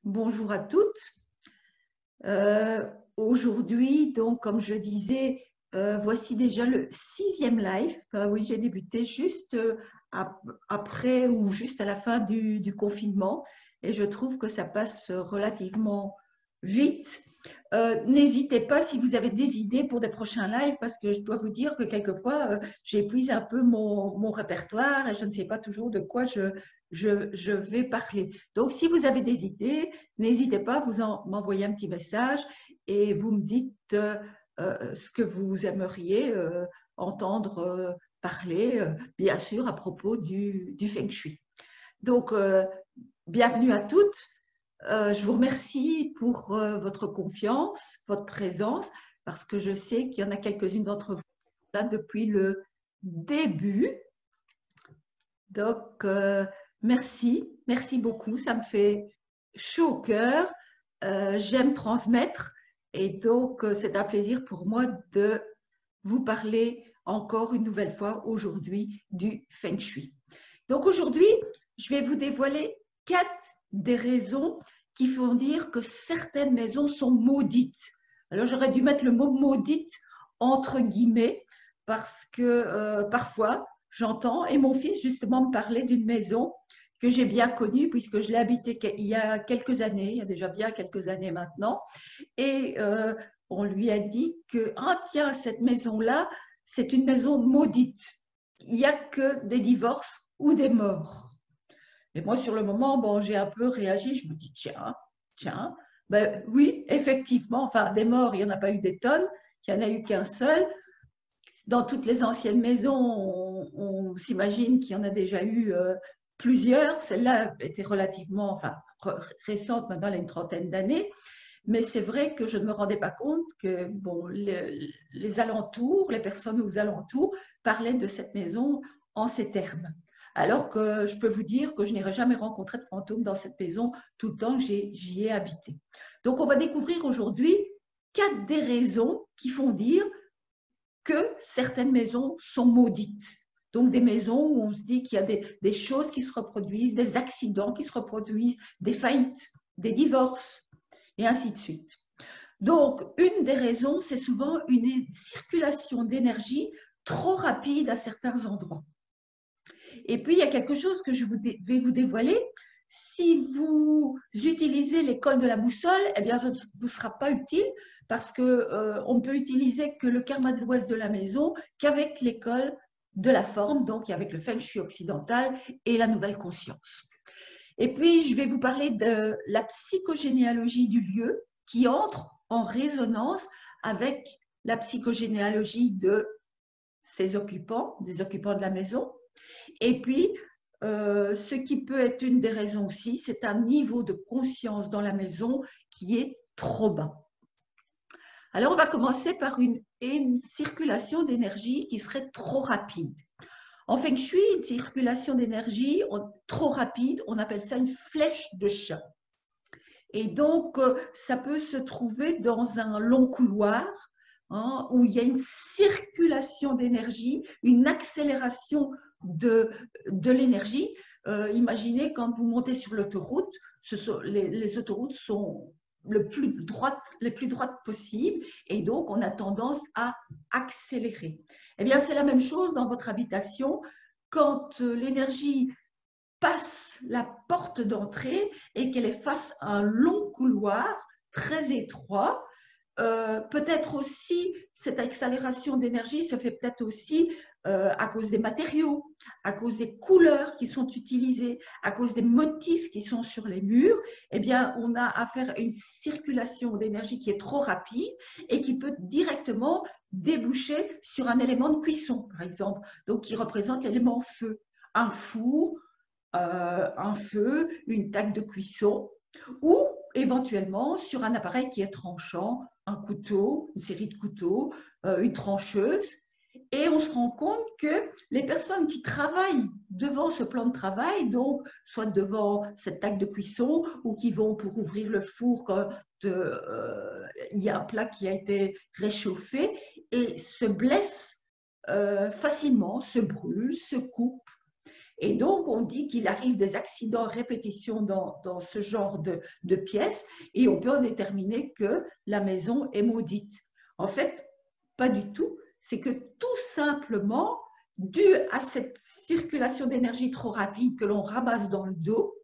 Bonjour à toutes. Aujourd'hui, donc, comme je disais, voici déjà le 6e live. Oui, j'ai débuté juste après ou juste à la fin du confinement et je trouve que ça passe relativement vite. N'hésitez pas si vous avez des idées pour des prochains lives parce que je dois vous dire que quelquefois, j'épuise un peu mon répertoire et je ne sais pas toujours de quoi je vais parler. Donc, si vous avez des idées, n'hésitez pas, vous m'envoyez un petit message et vous me dites ce que vous aimeriez entendre parler, bien sûr, à propos du Feng Shui. Donc, bienvenue à toutes. Je vous remercie pour votre confiance, votre présence, parce que je sais qu'il y en a quelques-unes d'entre vous là depuis le début. Donc, merci beaucoup, ça me fait chaud au cœur. J'aime transmettre et donc c'est un plaisir pour moi de vous parler encore une nouvelle fois aujourd'hui du Feng Shui. Donc aujourd'hui, je vais vous dévoiler 4 des raisons qui font dire que certaines maisons sont maudites. Alors j'aurais dû mettre le mot maudite entre guillemets parce que parfois j'entends, et mon fils justement me parlait d'une maison que j'ai bien connue puisque je l'ai habitée il y a quelques années, il y a déjà bien quelques années maintenant, et on lui a dit que, ah tiens, cette maison-là, c'est une maison maudite. Il n'y a que des divorces ou des morts. Et moi, sur le moment, bon, j'ai un peu réagi, je me dis, tiens, ben oui, effectivement, enfin, des morts, il n'y en a pas eu des tonnes, il n'y en a eu qu'un seul. Dans toutes les anciennes maisons, on s'imagine qu'il y en a déjà eu plusieurs. Celle-là était relativement, enfin, récente, maintenant elle a une trentaine d'années. Mais c'est vrai que je ne me rendais pas compte que bon, les alentours, les personnes aux alentours parlaient de cette maison en ces termes. Alors que je peux vous dire que je n'aurais jamais rencontré de fantôme dans cette maison tout le temps que j'y ai habité. Donc on va découvrir aujourd'hui 4 des raisons qui font dire que certaines maisons sont maudites. Donc des maisons où on se dit qu'il y a des choses qui se reproduisent, des accidents qui se reproduisent, des faillites, des divorces, et ainsi de suite. Donc, une des raisons, c'est souvent une circulation d'énergie trop rapide à certains endroits. Et puis, il y a quelque chose que je vais vous dévoiler. Si vous utilisez l'école de la boussole, eh bien, ça ne vous sera pas utile parce qu'on ne peut utiliser que le karma de l'ouest de la maison qu'avec l'école de la forme, donc avec le Feng Shui occidental et la nouvelle conscience. Et puis, je vais vous parler de la psychogénéalogie du lieu qui entre en résonance avec la psychogénéalogie de ses occupants, des occupants de la maison. Et puis, ce qui peut être une des raisons aussi, c'est un niveau de conscience dans la maison qui est trop bas. Alors, on va commencer par une circulation d'énergie qui serait trop rapide. En Feng Shui, une circulation d'énergie trop rapide, on appelle ça une flèche de chat. Et donc, ça peut se trouver dans un long couloir où il y a une circulation d'énergie, une accélération de l'énergie. Imaginez quand vous montez sur l'autoroute, les autoroutes sont les plus droites possibles et donc on a tendance à accélérer. Eh bien, c'est la même chose dans votre habitation. Quand l'énergie passe la porte d'entrée et qu'elle est face à un long couloir très étroit, peut-être aussi, cette accélération d'énergie se fait peut-être aussi à cause des matériaux, à cause des couleurs qui sont utilisées, à cause des motifs qui sont sur les murs. Eh bien, on a affaire à une circulation d'énergie qui est trop rapide et qui peut directement déboucher sur un élément de cuisson, par exemple, donc qui représente l'élément feu, un four, un feu, une taque de cuisson, ou éventuellement sur un appareil qui est tranchant, un couteau, une série de couteaux, une trancheuse. Et on se rend compte que les personnes qui travaillent devant ce plan de travail, donc soit devant cette taque de cuisson ou qui vont pour ouvrir le four quand il y a un plat qui a été réchauffé et se blessent facilement, se brûlent, se coupent. Et donc, on dit qu'il arrive des accidents à répétition dans ce genre de pièces et on peut en déterminer que la maison est maudite. En fait, pas du tout. C'est que tout simplement, dû à cette circulation d'énergie trop rapide que l'on ramasse dans le dos,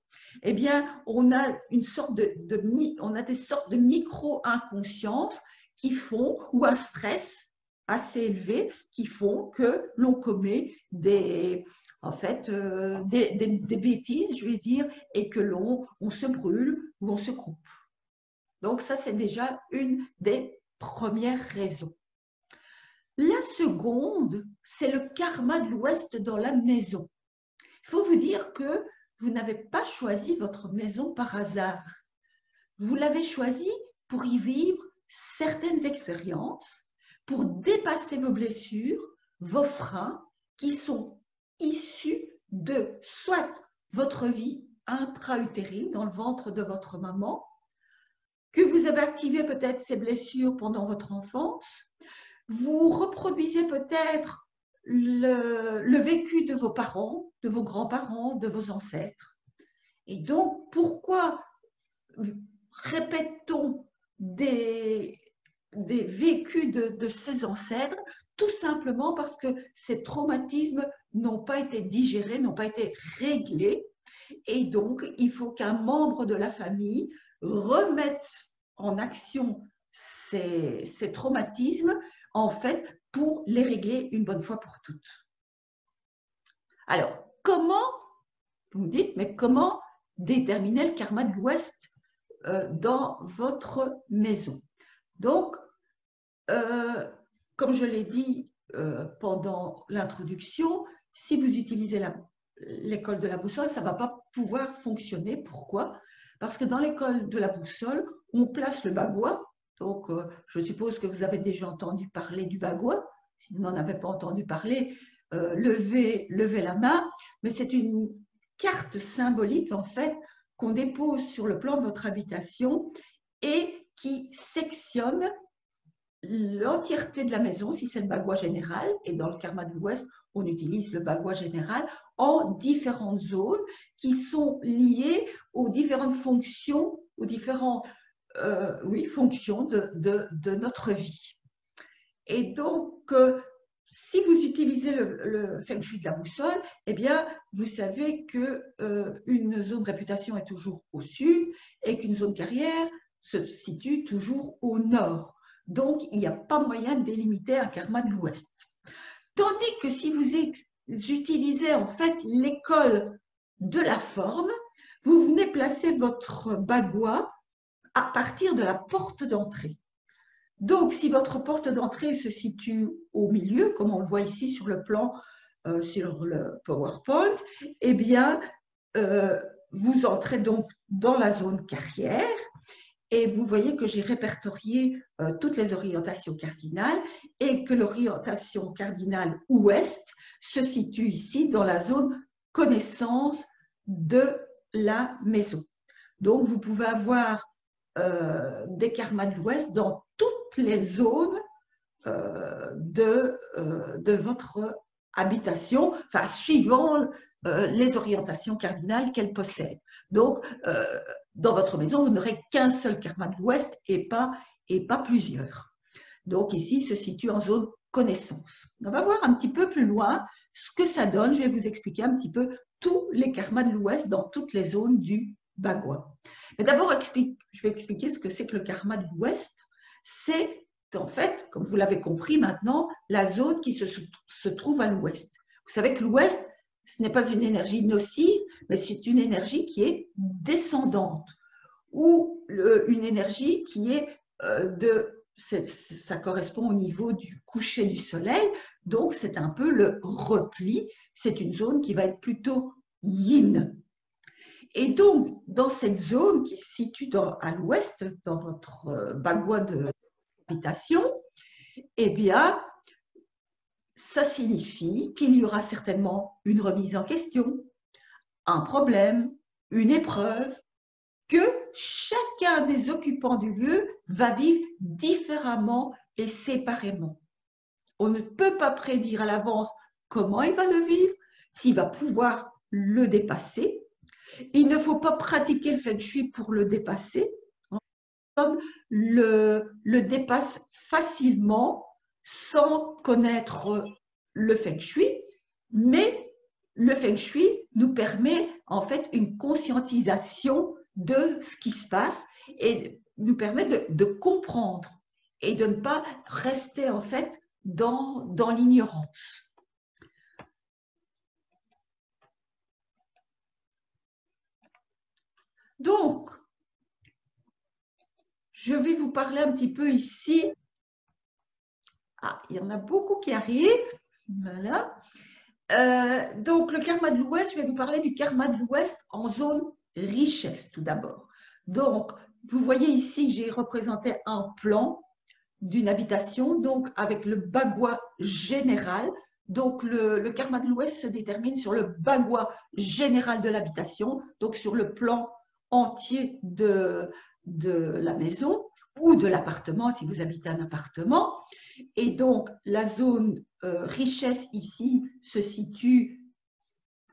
eh bien, on a des sortes de micro-inconsciences qui font, ou un stress assez élevé, qui font que l'on commet en fait, des bêtises, je vais dire, et que on se brûle ou on se coupe. Donc ça, c'est déjà une des premières raisons. La seconde, c'est le karma de l'Ouest dans la maison. Il faut vous dire que vous n'avez pas choisi votre maison par hasard. Vous l'avez choisie pour y vivre certaines expériences, pour dépasser vos blessures, vos freins, qui sont issus de soit votre vie intra-utérine dans le ventre de votre maman, que vous avez activé peut-être ces blessures pendant votre enfance, vous reproduisez peut-être le vécu de vos parents, de vos grands-parents, de vos ancêtres. Et donc, pourquoi répète-t-on des vécus de ses ancêtres? Tout simplement parce que ces traumatismes n'ont pas été digérés, n'ont pas été réglés. Et donc, il faut qu'un membre de la famille remette en action ces traumatismes, en fait, pour les régler une bonne fois pour toutes. Alors, vous me dites, mais comment déterminer le karma de l'Ouest dans votre maison? Donc, comme je l'ai dit pendant l'introduction, si vous utilisez l'école de la boussole, ça ne va pas pouvoir fonctionner. Pourquoi? Parce que dans l'école de la boussole, on place le bagua. Donc, je suppose que vous avez déjà entendu parler du bagua. Si vous n'en avez pas entendu parler, levez la main. Mais c'est une carte symbolique, en fait, qu'on dépose sur le plan de votre habitation et qui sectionne l'entièreté de la maison, si c'est le bagua général, et dans le karma de l'Ouest, on utilise le bagua général, en différentes zones qui sont liées aux différentes fonctions, aux différentes fonctions de notre vie. Et donc, si vous utilisez le feng shui de la boussole, eh bien, vous savez qu'une zone de réputation est toujours au sud et qu'une zone carrière se situe toujours au nord. Donc, il n'y a pas moyen de délimiter un karma de l'Ouest. Tandis que si vous utilisez en fait l'école de la forme, vous venez placer votre bagua à partir de la porte d'entrée. Donc, si votre porte d'entrée se situe au milieu, comme on le voit ici sur le plan, sur le PowerPoint, eh bien, vous entrez donc dans la zone carrière. Et vous voyez que j'ai répertorié toutes les orientations cardinales et que l'orientation cardinale ouest se situe ici dans la zone connaissance de la maison. Donc, vous pouvez avoir des karmas de l'ouest dans toutes les zones de votre habitation, enfin, suivant les orientations cardinales qu'elle possède. Donc, dans votre maison, vous n'aurez qu'un seul karma de l'Ouest et pas plusieurs. Donc, ici, se situe en zone connaissance. On va voir un petit peu plus loin ce que ça donne. Je vais vous expliquer un petit peu tous les karmas de l'Ouest dans toutes les zones du bagua. Mais d'abord, je vais expliquer ce que c'est que le karma de l'Ouest. C'est en fait, comme vous l'avez compris maintenant, la zone qui se trouve à l'Ouest. Vous savez que l'Ouest, ce n'est pas une énergie nocive, mais c'est une énergie qui est descendante ou une énergie qui est ça correspond au niveau du coucher du soleil, donc c'est un peu le repli, c'est une zone qui va être plutôt yin. Et donc, dans cette zone qui se situe à l'ouest, dans votre bagua d'habitation, eh bien, ça signifie qu'il y aura certainement une remise en question, un problème, une épreuve, que chacun des occupants du lieu va vivre différemment et séparément. On ne peut pas prédire à l'avance comment il va le vivre, s'il va pouvoir le dépasser. Il ne faut pas pratiquer le feng shui pour le dépasser. Le dépasse facilement sans connaître le feng shui, mais le feng shui nous permet en fait une conscientisation de ce qui se passe et nous permet de comprendre et de ne pas rester en fait dans l'ignorance. Donc, je vais vous parler un petit peu ici. Ah, il y en a beaucoup qui arrivent. Voilà. Donc, le karma de l'Ouest, je vais vous parler du karma de l'Ouest en zone richesse tout d'abord. Donc, vous voyez ici que j'ai représenté un plan d'une habitation, donc avec le bagua général. Donc, le karma de l'Ouest se détermine sur le bagua général de l'habitation, donc sur le plan entier de la maison ou de l'appartement si vous habitez un appartement. Et donc, la zone richesse ici se situe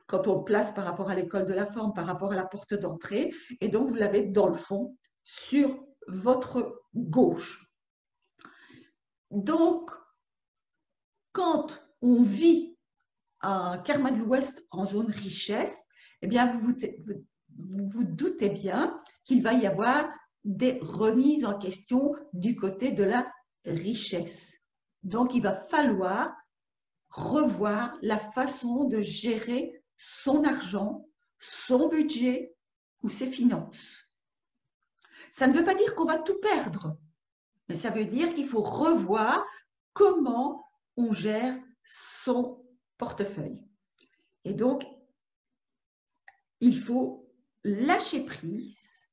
quand on place par rapport à l'école de la forme, par rapport à la porte d'entrée. Et donc, vous l'avez dans le fond, sur votre gauche. Donc, quand on vit un karma de l'Ouest en zone richesse, eh bien, vous vous doutez bien qu'il va y avoir des remises en question du côté de la richesse. Donc, il va falloir revoir la façon de gérer son argent, son budget ou ses finances. Ça ne veut pas dire qu'on va tout perdre, mais ça veut dire qu'il faut revoir comment on gère son portefeuille. Et donc, il faut lâcher prise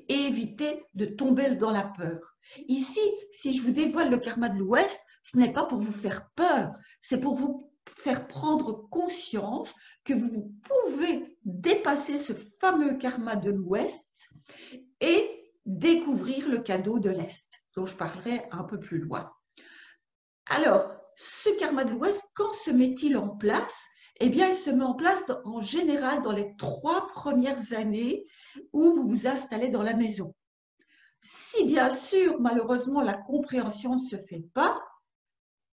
et éviter de tomber dans la peur. Ici, si je vous dévoile le karma de l'Ouest, ce n'est pas pour vous faire peur, c'est pour vous faire prendre conscience que vous pouvez dépasser ce fameux karma de l'Ouest et découvrir le cadeau de l'Est, dont je parlerai un peu plus loin. Alors, ce karma de l'Ouest, quand se met-il en place? Eh bien, il se met en place en général dans les 3 premières années où vous vous installez dans la maison. Si bien sûr, malheureusement, la compréhension ne se fait pas,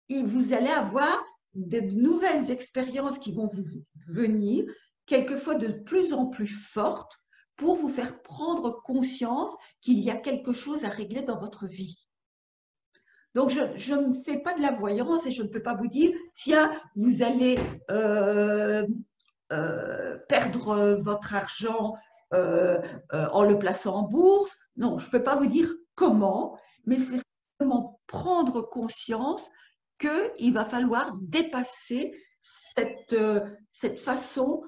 vous allez avoir de nouvelles expériences qui vont vous venir, quelquefois de plus en plus fortes, pour vous faire prendre conscience qu'il y a quelque chose à régler dans votre vie. Donc, je ne fais pas de la voyance et je ne peux pas vous dire, tiens, vous allez perdre votre argent en le plaçant en bourse. Non, je ne peux pas vous dire comment, mais c'est simplement prendre conscience qu'il va falloir dépasser cette façon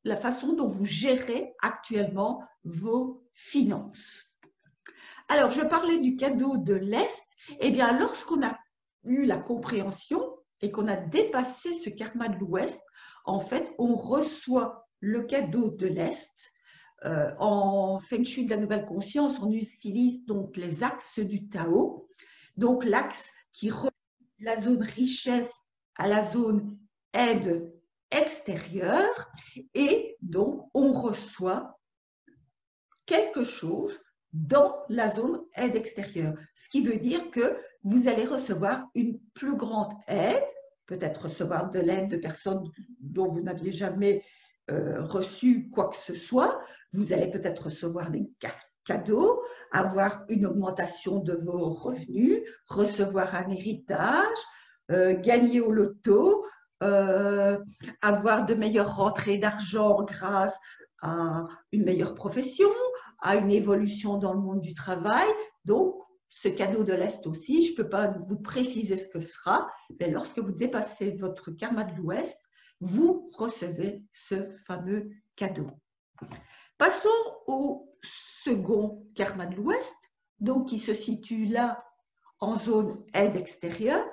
la façon dont vous gérez actuellement vos finances. Alors, je parlais du cadeau de l'Est. Eh bien, lorsqu'on a eu la compréhension et qu'on a dépassé ce karma de l'Ouest, en fait, on reçoit le cadeau de l'Est. En Feng Shui de la nouvelle conscience, on utilise donc les axes du Tao. Donc, l'axe qui relie la zone richesse à la zone aide extérieure. Et donc, on reçoit quelque chose dans la zone aide extérieure. Ce qui veut dire que vous allez recevoir une plus grande aide, peut-être recevoir de l'aide de personnes dont vous n'aviez jamais reçu quoi que ce soit. Vous allez peut-être recevoir des cadeaux, avoir une augmentation de vos revenus, recevoir un héritage, gagner au loto, avoir de meilleures rentrées d'argent grâce à une meilleure profession, à une évolution dans le monde du travail. Donc, ce cadeau de l'Est aussi, je ne peux pas vous préciser ce que ce sera, mais lorsque vous dépassez votre karma de l'Ouest, vous recevez ce fameux cadeau. Passons au second karma de l'Ouest, donc qui se situe là en zone aide extérieure.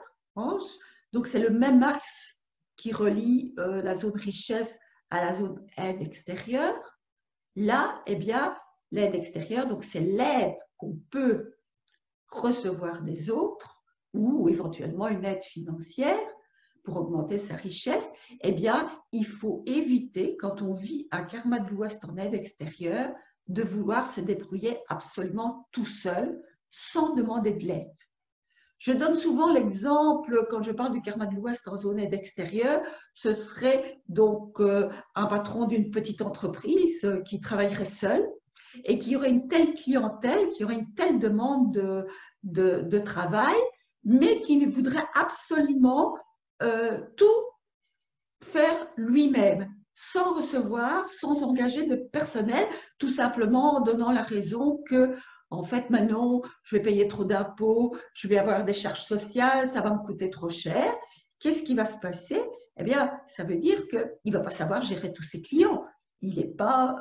Donc, c'est le même axe qui relie la zone richesse à la zone aide extérieure. Là, eh bien, l'aide extérieure, donc c'est l'aide qu'on peut recevoir des autres ou éventuellement une aide financière. pour augmenter sa richesse, eh bien, il faut éviter, quand on vit un karma de l'Ouest en aide extérieure, de vouloir se débrouiller absolument tout seul, sans demander de l'aide. Je donne souvent l'exemple, quand je parle du karma de l'Ouest en zone aide extérieure, ce serait donc un patron d'une petite entreprise qui travaillerait seul et qui aurait une telle clientèle, qui aurait une telle demande de travail, mais qui voudrait absolument tout faire lui-même, sans recevoir, sans engager de personnel, tout simplement en donnant la raison que, en fait, maintenant, je vais payer trop d'impôts, je vais avoir des charges sociales, ça va me coûter trop cher. Qu'est-ce qui va se passer? Eh bien, ça veut dire qu'il ne va pas savoir gérer tous ses clients. Il n'est pas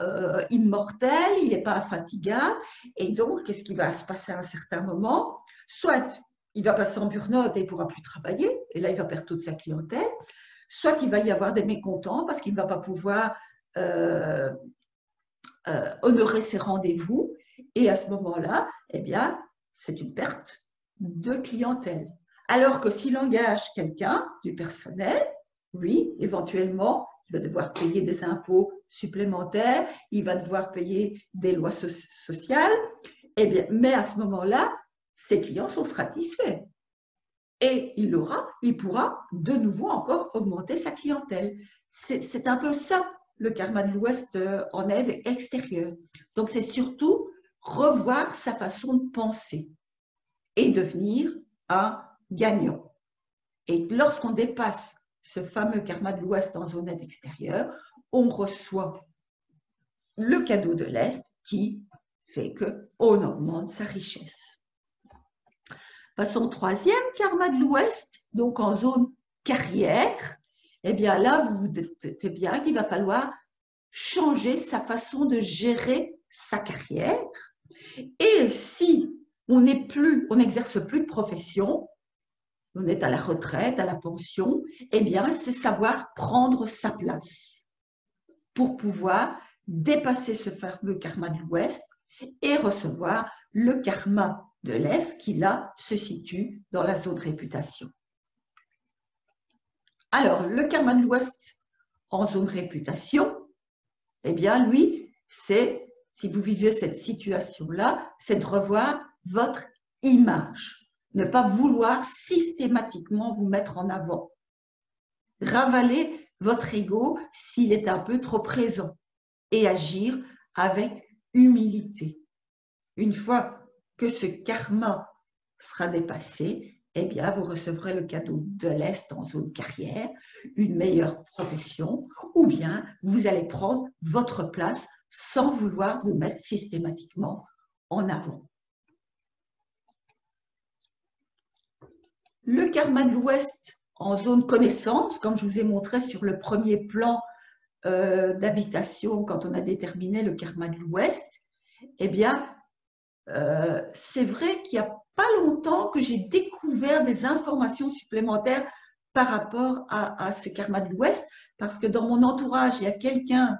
immortel, il n'est pas infatigable. Et donc, qu'est-ce qui va se passer à un certain moment? Soit il va passer en burn-out et il ne pourra plus travailler, et là, il va perdre toute sa clientèle. Soit il va y avoir des mécontents parce qu'il ne va pas pouvoir honorer ses rendez-vous. Et à ce moment-là, eh bien, c'est une perte de clientèle. Alors que s'il engage quelqu'un, du personnel, oui, éventuellement, il va devoir payer des impôts supplémentaires, il va devoir payer des lois sociales, eh bien, mais à ce moment-là, ses clients sont satisfaits. Et il pourra de nouveau encore augmenter sa clientèle. C'est un peu ça, le karma de l'Ouest en aide extérieure. Donc, c'est surtout revoir sa façon de penser et devenir un gagnant. Et lorsqu'on dépasse ce fameux karma de l'Ouest en zone aide extérieure, on reçoit le cadeau de l'Est qui fait qu'on augmente sa richesse. Passons au troisième karma de l'Ouest, donc en zone carrière. Eh bien là, vous vous doutez bien qu'il va falloir changer sa façon de gérer sa carrière. Et si on n'exerce plus de profession, on est à la retraite, à la pension, eh bien, c'est savoir prendre sa place pour pouvoir dépasser ce fameux karma de l'Ouest et recevoir le karma de l'Est qui, là, se situe dans la zone réputation. Alors, le karma de l'Ouest en zone réputation, eh bien, lui, c'est, si vous vivez cette situation-là, c'est de revoir votre image. Ne pas vouloir systématiquement vous mettre en avant. Ravaler votre ego s'il est un peu trop présent et agir avec humilité. Une fois que ce karma sera dépassé, eh bien, vous recevrez le cadeau de l'Est en zone carrière, une meilleure profession, ou bien vous allez prendre votre place sans vouloir vous mettre systématiquement en avant. Le karma de l'Ouest en zone connaissance, comme je vous ai montré sur le premier plan d'habitation quand on a déterminé le karma de l'Ouest, eh bien, c'est vrai qu'il n'y a pas longtemps que j'ai découvert des informations supplémentaires par rapport à ce karma de l'Ouest, parce que dans mon entourage, il y a quelqu'un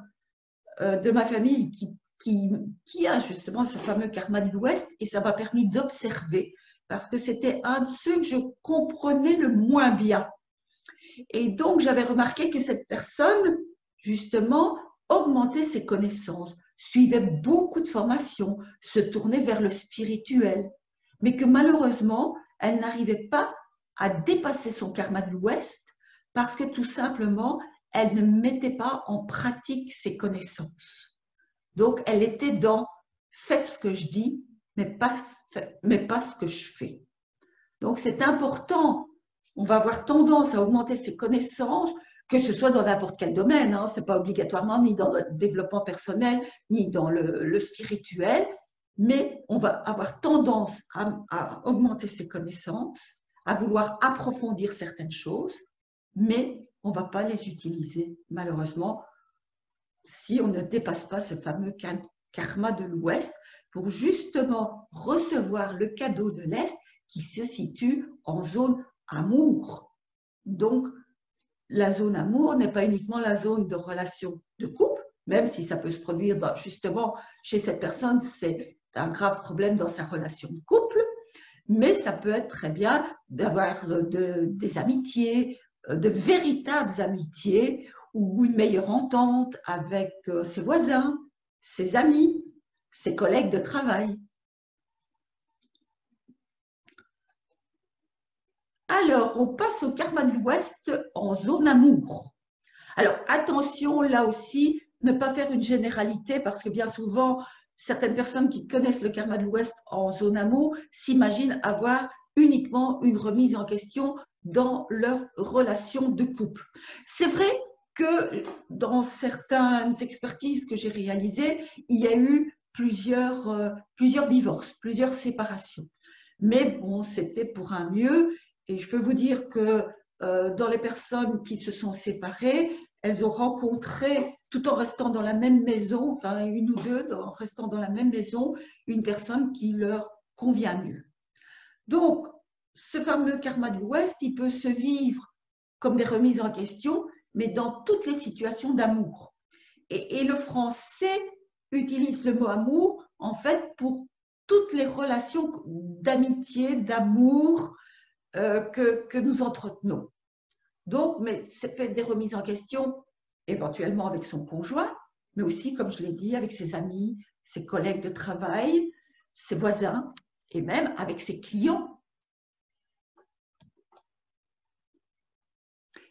de ma famille qui a justement ce fameux karma de l'Ouest, et ça m'a permis d'observer, parce que c'était un de ceux que je comprenais le moins bien. Et donc, j'avais remarqué que cette personne, justement, augmentait ses connaissances, suivait beaucoup de formations, se tournait vers le spirituel, mais que malheureusement, elle n'arrivait pas à dépasser son karma de l'Ouest parce que tout simplement, elle ne mettait pas en pratique ses connaissances. Donc, elle était dans « faites ce que je dis, mais pas ce que je fais ». Donc, c'est important. On va avoir tendance à augmenter ses connaissances, que ce soit dans n'importe quel domaine, hein. Ce n'est pas obligatoirement ni dans le développement personnel, ni dans le spirituel, mais on va avoir tendance à augmenter ses connaissances, à vouloir approfondir certaines choses, mais on ne va pas les utiliser, malheureusement, si on ne dépasse pas ce fameux karma de l'Ouest pour justement recevoir le cadeau de l'Est qui se situe en zone amour. Donc, la zone amour n'est pas uniquement la zone de relation de couple, même si ça peut se produire justement chez cette personne, c'est un grave problème dans sa relation de couple, mais ça peut être très bien d'avoir des amitiés de véritables amitiés ou une meilleure entente avec ses voisins, ses amis, ses collègues de travail. Alors, on passe au karma de l'Ouest en zone amour. Alors, attention, là aussi, ne pas faire une généralité parce que bien souvent, certaines personnes qui connaissent le karma de l'Ouest en zone amour s'imaginent avoir uniquement une remise en question dans leur relation de couple. C'est vrai que dans certaines expertises que j'ai réalisées, il y a eu plusieurs divorces, plusieurs séparations. Mais bon, c'était pour un mieux. Et je peux vous dire que dans les personnes qui se sont séparées, elles ont rencontré, tout en restant dans la même maison, enfin une ou deux, en restant dans la même maison, une personne qui leur convient mieux. Donc, ce fameux karma de l'Ouest, il peut se vivre comme des remises en question, mais dans toutes les situations d'amour. Et le français utilise le mot amour, en fait, pour toutes les relations d'amitié, d'amour que nous entretenons. Donc, mais c'est peut être des remises en question, éventuellement avec son conjoint, mais aussi, comme je l'ai dit, avec ses amis, ses collègues de travail, ses voisins, et même avec ses clients.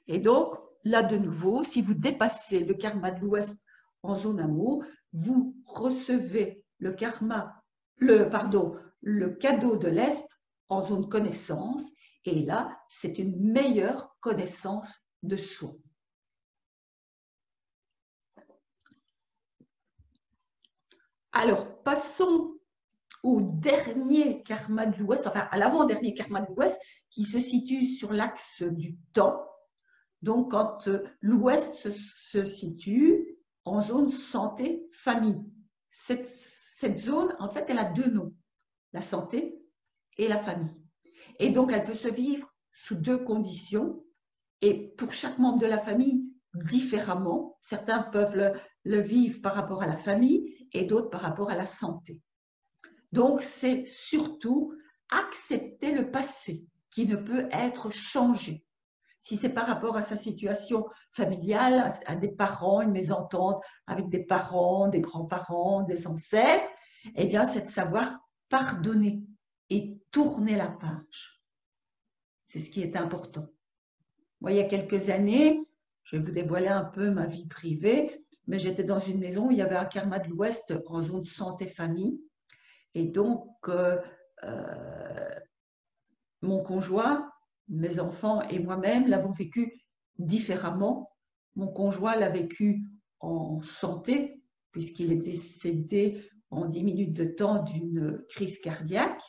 Et donc, là de nouveau, si vous dépassez le karma de l'Ouest en zone amour, vous recevez le cadeau de l'Est en zone connaissance. Et là, c'est une meilleure connaissance de soi. Alors, passons au dernier karma de l'Ouest, enfin à l'avant-dernier karma de l'Ouest, qui se situe sur l'axe du temps. Donc, quand l'Ouest se situe en zone santé-famille. Cette zone, en fait, elle a deux noms, la santé et la famille. Et donc, elle peut se vivre sous deux conditions. Et pour chaque membre de la famille, différemment. Certains peuvent le vivre par rapport à la famille et d'autres par rapport à la santé. Donc, c'est surtout accepter le passé qui ne peut être changé. Si c'est par rapport à sa situation familiale, à des parents, une mésentente avec des parents, des grands-parents, des ancêtres, eh bien, c'est de savoir pardonner et tourner la page. C'est ce qui est important. Moi, il y a quelques années, je vais vous dévoiler un peu ma vie privée, mais j'étais dans une maison où il y avait un karma de l'Ouest en zone santé-famille. Et donc, mon conjoint, mes enfants et moi-même l'avons vécu différemment. Mon conjoint l'a vécu en santé, puisqu'il est décédé en 10 minutes de temps d'une crise cardiaque.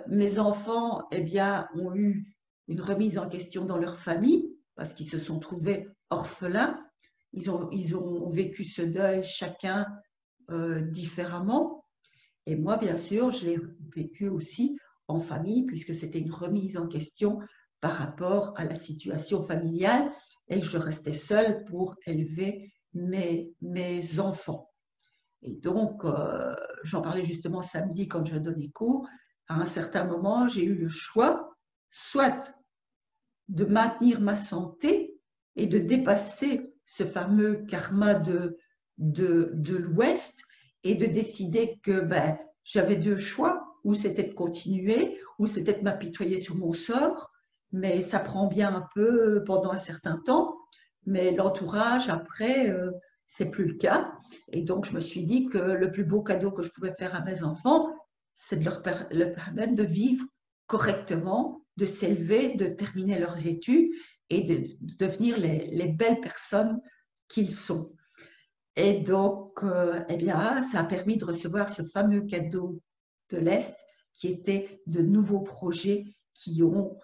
Mes enfants, eh bien, ont eu une remise en question dans leur famille, parce qu'ils se sont trouvés orphelins. Ils ont vécu ce deuil chacun différemment. Et moi, bien sûr, je l'ai vécu aussi en famille, puisque c'était une remise en question par rapport à la situation familiale et que je restais seule pour élever mes enfants. Et donc, j'en parlais justement samedi quand je donnais cours. À un certain moment, j'ai eu le choix, soit de maintenir ma santé et de dépasser ce fameux karma de l'Ouest et de décider que j'avais deux choix, ou c'était de continuer, ou c'était de m'apitoyer sur mon sort, mais ça prend bien un peu pendant un certain temps, mais l'entourage après, c'est plus le cas. Et donc je me suis dit que le plus beau cadeau que je pouvais faire à mes enfants, c'est de leur permettre de vivre correctement, de s'élever, de terminer leurs études et de devenir les belles personnes qu'ils sont. Et donc, eh bien, ça a permis de recevoir ce fameux cadeau de l'Est qui était de nouveaux projets qui sont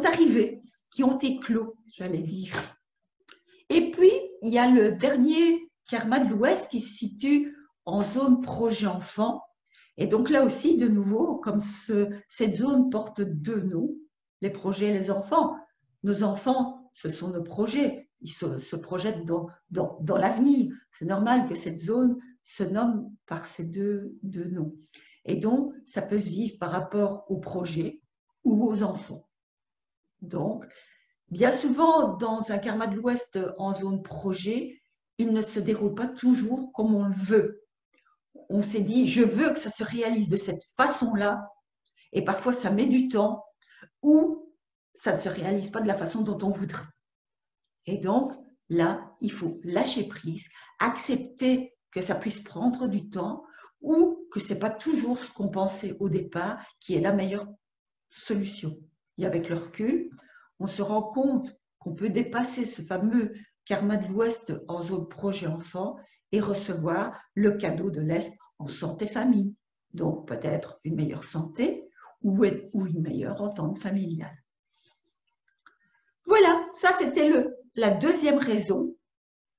arrivés, qui ont éclos, j'allais dire. Et puis, il y a le dernier karma de l'Ouest qui se situe en zone projet enfant. Et donc là aussi, de nouveau, comme cette zone porte deux noms, les projets et les enfants. Nos enfants, ce sont nos projets. Ils se projettent dans l'avenir. C'est normal que cette zone se nomme par ces deux noms. Et donc, ça peut se vivre par rapport au projet ou aux enfants. Donc, bien souvent, dans un karma de l'Ouest en zone projet, il ne se déroule pas toujours comme on le veut. On s'est dit, je veux que ça se réalise de cette façon-là, et parfois ça met du temps, ou ça ne se réalise pas de la façon dont on voudrait. Et donc, là, il faut lâcher prise, accepter que ça puisse prendre du temps, ou que ce n'est pas toujours ce qu'on pensait au départ qui est la meilleure solution. Et avec le recul, on se rend compte qu'on peut dépasser ce fameux karma de l'Ouest en zone projet enfant et recevoir le cadeau de l'Est en santé famille. Donc peut-être une meilleure santé ou une meilleure entente familiale. Voilà, ça c'était la deuxième raison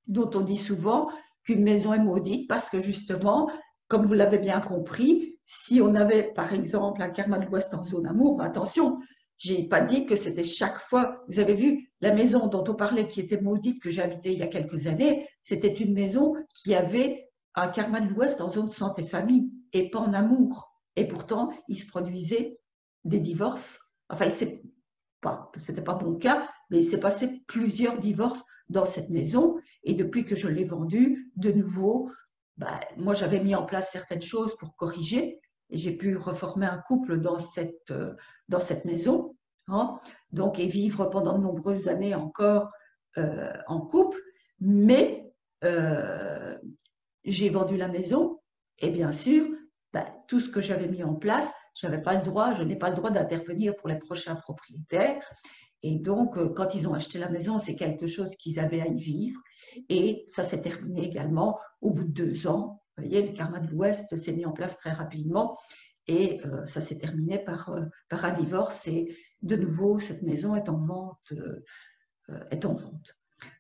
dont on dit souvent qu'une maison est maudite parce que justement, comme vous l'avez bien compris, si on avait par exemple un karma de l'Ouest en zone amour, attention, je n'ai pas dit que c'était chaque fois. Vous avez vu, la maison dont on parlait qui était maudite, que j'ai habitée il y a quelques années, c'était une maison qui avait un karma de l'Ouest en zone santé famille et pas en amour. Et pourtant, il se produisait des divorces. Enfin, c'était pas mon cas, mais il s'est passé plusieurs divorces dans cette maison. Et depuis que je l'ai vendue, de nouveau, moi j'avais mis en place certaines choses pour corriger et j'ai pu reformer un couple dans cette maison, hein, donc, et vivre pendant de nombreuses années encore en couple. Mais j'ai vendu la maison et bien sûr, tout ce que j'avais mis en place, je n'ai pas le droit d'intervenir pour les prochains propriétaires. Et donc, quand ils ont acheté la maison, c'est quelque chose qu'ils avaient à y vivre. Et ça s'est terminé également au bout de 2 ans. Vous voyez, le karma de l'Ouest s'est mis en place très rapidement et ça s'est terminé par un divorce. Et de nouveau, cette maison est en vente.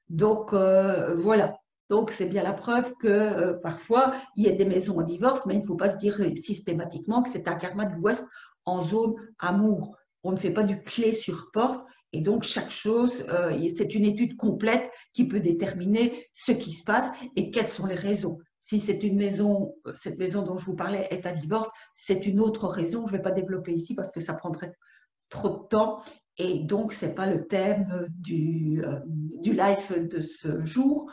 Donc, voilà. Donc, c'est bien la preuve que parfois, il y a des maisons en divorce, mais il ne faut pas se dire systématiquement que c'est un karma de l'Ouest en zone amour. On ne fait pas du clé sur porte. Et donc, chaque chose, c'est une étude complète qui peut déterminer ce qui se passe et quelles sont les raisons. Si c'est cette maison dont je vous parlais est à divorce, c'est une autre raison. Je ne vais pas développer ici parce que ça prendrait trop de temps. Et donc, ce n'est pas le thème du live de ce jour.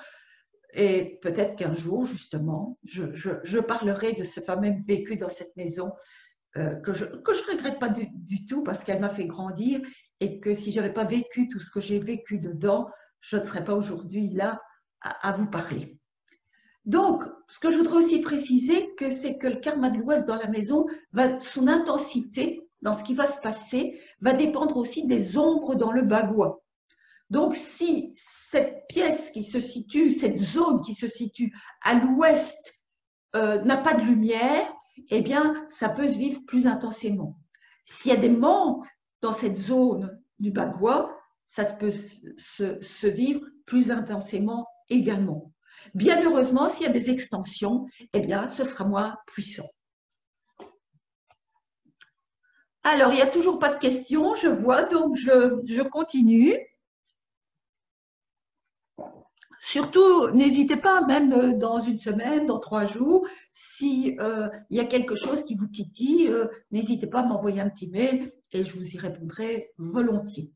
Et peut-être qu'un jour, justement, je parlerai de ce fameux vécu dans cette maison que je regrette pas du tout parce qu'elle m'a fait grandir et que si je n'avais pas vécu tout ce que j'ai vécu dedans, je ne serais pas aujourd'hui là à vous parler. Donc, ce que je voudrais aussi préciser, c'est que le karma de l'Ouest dans la maison, son intensité dans ce qui va se passer, va dépendre aussi des ombres dans le bagua. Donc, si cette pièce qui se situe, cette zone qui se situe à l'ouest n'a pas de lumière, eh bien, ça peut se vivre plus intensément. S'il y a des manques dans cette zone du bagua, ça peut se vivre plus intensément également. Bien heureusement, s'il y a des extensions, eh bien, ce sera moins puissant. Alors, il n'y a toujours pas de questions, je vois, donc je continue. Surtout, n'hésitez pas, même dans une semaine, dans 3 jours, si il y a quelque chose qui vous titille, n'hésitez pas à m'envoyer un petit mail et je vous y répondrai volontiers.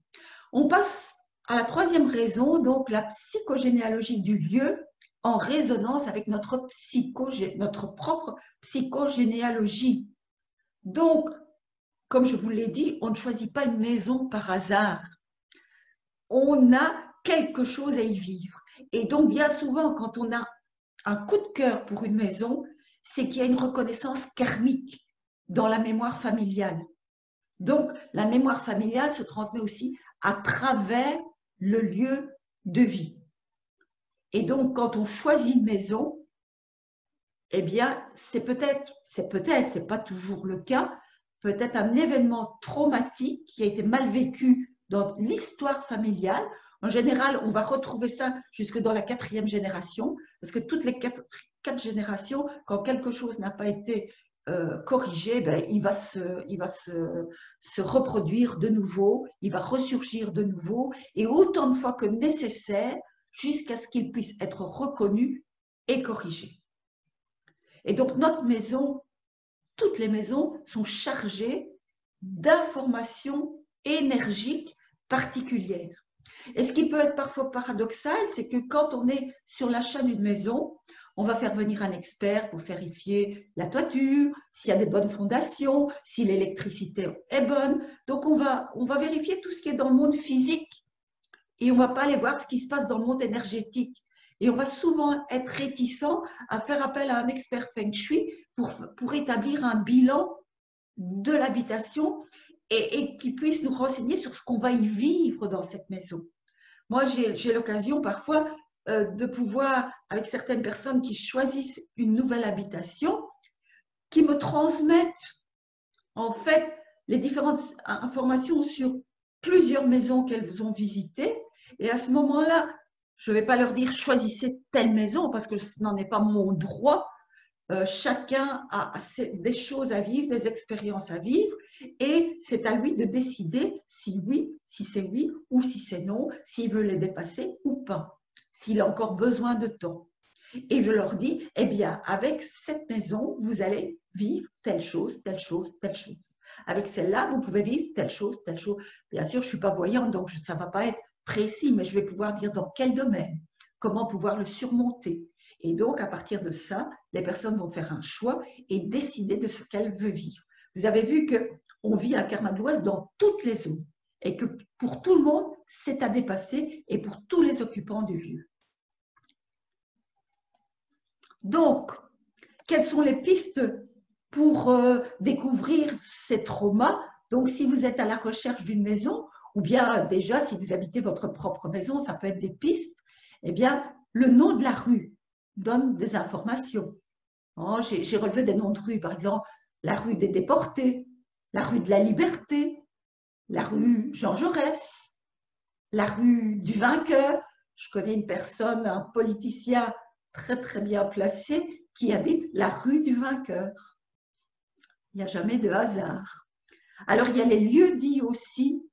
On passe à la troisième raison, donc la psychogénéalogie du lieu en résonance avec notre propre psychogénéalogie. Donc, comme je vous l'ai dit, on ne choisit pas une maison par hasard. On a quelque chose à y vivre. Et donc, bien souvent, quand on a un coup de cœur pour une maison, c'est qu'il y a une reconnaissance karmique dans la mémoire familiale. Donc, la mémoire familiale se transmet aussi à travers le lieu de vie. Et donc, quand on choisit une maison, eh bien, c'est pas toujours le cas, peut-être un événement traumatique qui a été mal vécu dans l'histoire familiale. En général, on va retrouver ça jusque dans la 4e génération, parce que toutes les 4 générations, quand quelque chose n'a pas été corrigé, il va se reproduire de nouveau, il va ressurgir de nouveau, et autant de fois que nécessaire, jusqu'à ce qu'il puisse être reconnu et corrigé. Et donc, notre maison toutes les maisons sont chargées d'informations énergiques particulières. Et ce qui peut être parfois paradoxal, c'est que quand on est sur l'achat d'une maison, on va faire venir un expert pour vérifier la toiture, s'il y a des bonnes fondations, si l'électricité est bonne. Donc, on va vérifier tout ce qui est dans le monde physique et on ne va pas aller voir ce qui se passe dans le monde énergétique. Et on va souvent être réticent à faire appel à un expert Feng Shui pour établir un bilan de l'habitation et qui puisse nous renseigner sur ce qu'on va y vivre dans cette maison. Moi, j'ai l'occasion parfois de pouvoir, avec certaines personnes qui choisissent une nouvelle habitation, qui me transmettent en fait les différentes informations sur plusieurs maisons qu'elles ont visitées. Et à ce moment-là, je ne vais pas leur dire choisissez telle maison parce que ce n'en est pas mon droit. Chacun a des choses à vivre, des expériences à vivre, et c'est à lui de décider si oui, si c'est oui, ou si c'est non, s'il veut les dépasser ou pas, s'il a encore besoin de temps. Et je leur dis, eh bien, avec cette maison, vous allez vivre telle chose, telle chose, telle chose. Avec celle-là, vous pouvez vivre telle chose, telle chose. Bien sûr, je ne suis pas voyante, donc ça ne va pas être précis, mais je vais pouvoir dire dans quel domaine, comment pouvoir le surmonter. Et donc, à partir de ça, les personnes vont faire un choix et décider de ce qu'elles veulent vivre. Vous avez vu qu'on vit un karma de l'Ouest dans toutes les zones et que pour tout le monde, c'est à dépasser et pour tous les occupants du lieu. Donc, quelles sont les pistes pour découvrir ces traumas? Donc, si vous êtes à la recherche d'une maison, ou bien déjà, si vous habitez votre propre maison, ça peut être des pistes, eh bien, le nom de la rue donne des informations. J'ai relevé des noms de rues, par exemple, la rue des déportés, la rue de la Liberté, la rue Jean Jaurès, la rue du vainqueur. Je connais une personne, un politicien très très bien placé qui habite la rue du vainqueur. Il n'y a jamais de hasard. Alors il y a les lieux dits aussi,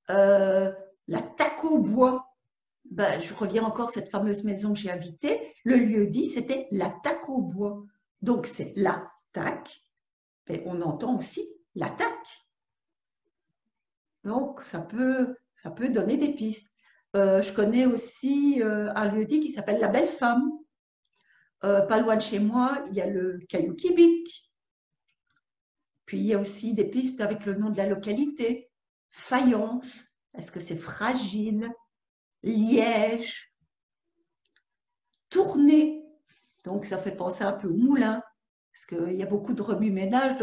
la Taco-Bois. Ben, je reviens encore à cette fameuse maison que j'ai habitée. Le lieu dit, c'était la Taco-Bois. Donc c'est la tac, mais on entend aussi l'attaque. Donc ça peut donner des pistes. Je connais aussi un lieu-dit qui s'appelle La Belle Femme. Pas loin de chez moi, il y a le Caillou Kibik. Puis il y a aussi des pistes avec le nom de la localité. Fayence, est-ce que c'est fragile? Liège. Tournai, donc ça fait penser un peu au moulin, parce qu'il y a beaucoup de remue-ménage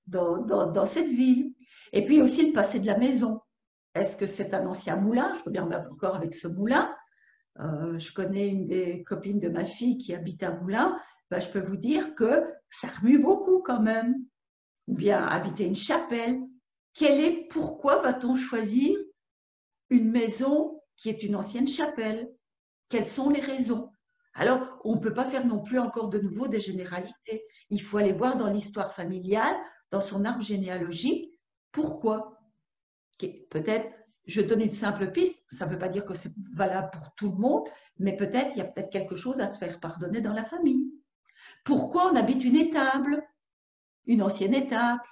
dans cette ville. Et puis aussi le passé de la maison. Est-ce que c'est un ancien moulin? Je reviens encore avec ce moulin. Je connais une des copines de ma fille qui habite à Moulins, ben, je peux vous dire que ça remue beaucoup quand même. Ou bien habiter une chapelle. Pourquoi va-t-on choisir une maison qui est une ancienne chapelle? Quelles sont les raisons? Alors, on ne peut pas faire non plus encore de nouveau des généralités. Il faut aller voir dans l'histoire familiale, dans son arbre généalogique, pourquoi. Peut-être, je donne une simple piste, ça ne veut pas dire que c'est valable pour tout le monde, mais peut-être il y a peut-être quelque chose à te faire pardonner dans la famille. Pourquoi on habite une étable, une ancienne étable,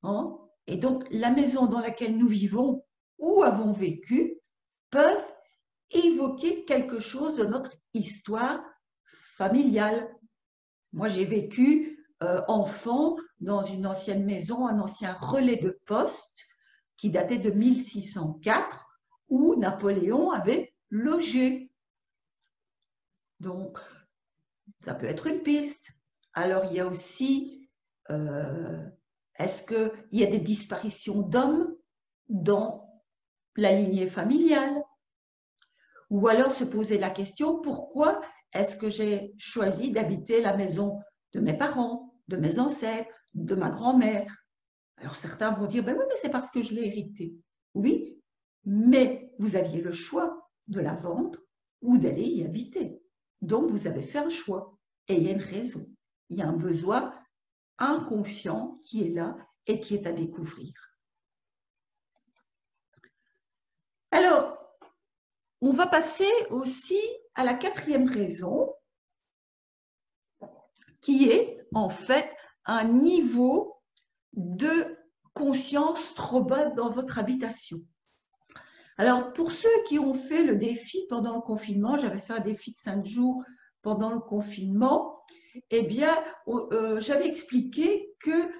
hein? Et donc, la maison dans laquelle nous vivons ou avons vécu peuvent évoquer quelque chose de notre histoire familiale. Moi, j'ai vécu enfant dans une ancienne maison, un ancien relais de poste qui datait de 1604, où Napoléon avait logé. Donc, ça peut être une piste. Alors, il y a aussi, est-ce qu'il y a des disparitions d'hommes dans la lignée familiale? Ou alors se poser la question, pourquoi est-ce que j'ai choisi d'habiter la maison de mes parents, de mes ancêtres, de ma grand-mère? Alors certains vont dire, ben oui, mais c'est parce que je l'ai hérité. Oui, mais vous aviez le choix de la vendre ou d'aller y habiter. Donc vous avez fait un choix et il y a une raison. Il y a un besoin inconscient qui est là et qui est à découvrir. Alors, on va passer aussi à la quatrième raison, qui est en fait un niveau de conscience trop bas dans votre habitation. Alors, pour ceux qui ont fait le défi pendant le confinement, j'avais fait un défi de 5 jours pendant le confinement, eh bien, j'avais expliqué que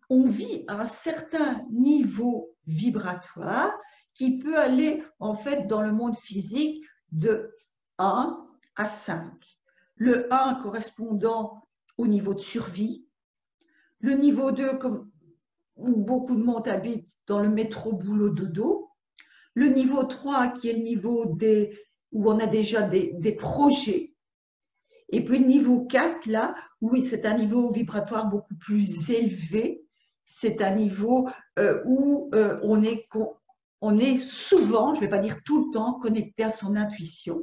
on vit à un certain niveau vibratoire qui peut aller en fait dans le monde physique de 1 à 5. Le 1 correspondant au niveau de survie, le niveau 2 comme où beaucoup de monde habite dans le métro boulot dodo, le niveau 3 qui est le niveau où on a déjà des projets, et puis le niveau 4 là, oui, c'est un niveau vibratoire beaucoup plus élevé, c'est un niveau où on est souvent, je ne vais pas dire tout le temps, connecté à son intuition.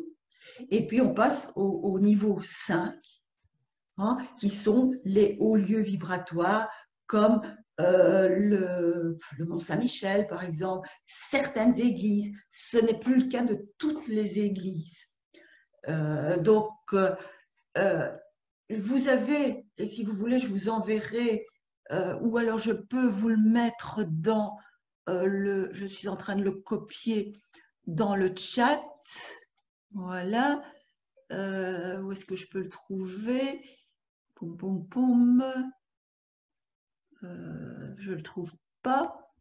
Et puis on passe au niveau 5, hein, qui sont les hauts lieux vibratoires comme le Mont-Saint-Michel, par exemple, certaines églises. Ce n'est plus le cas de toutes les églises. Donc, vous avez, et si vous voulez, je vous enverrai, ou alors je peux vous le mettre dans je suis en train de le copier dans le chat. Voilà. Où est-ce que je peux le trouver? Poum, poum, poum. Je ne le trouve pas.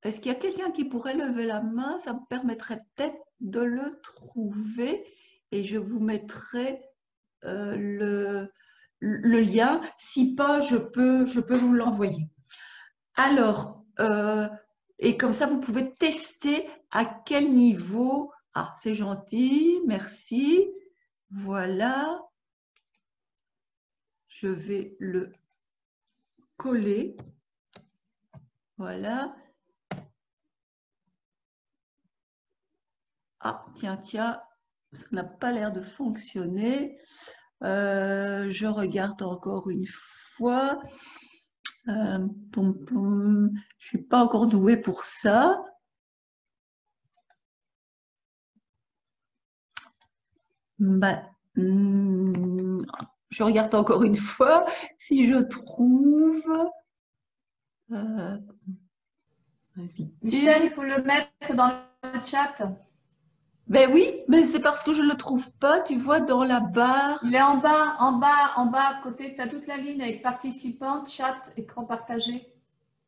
Est-ce qu'il y a quelqu'un qui pourrait lever la main? Ça me permettrait peut-être de le trouver et je vous mettrai le lien. Si pas, je peux vous l'envoyer. Alors, et comme ça, vous pouvez tester à quel niveau. Ah, c'est gentil, merci. Voilà. Je vais le coller. Voilà. Ah, tiens, ça n'a pas l'air de fonctionner. Je regarde encore une fois. Je ne suis pas encore douée pour ça. Je regarde encore une fois si je trouve. Michel, il faut le mettre dans le chat. Ben oui, mais c'est parce que je ne le trouve pas, tu vois, dans la barre. Il est en bas, à côté. Tu as toute la ligne avec participants, chat, écran partagé.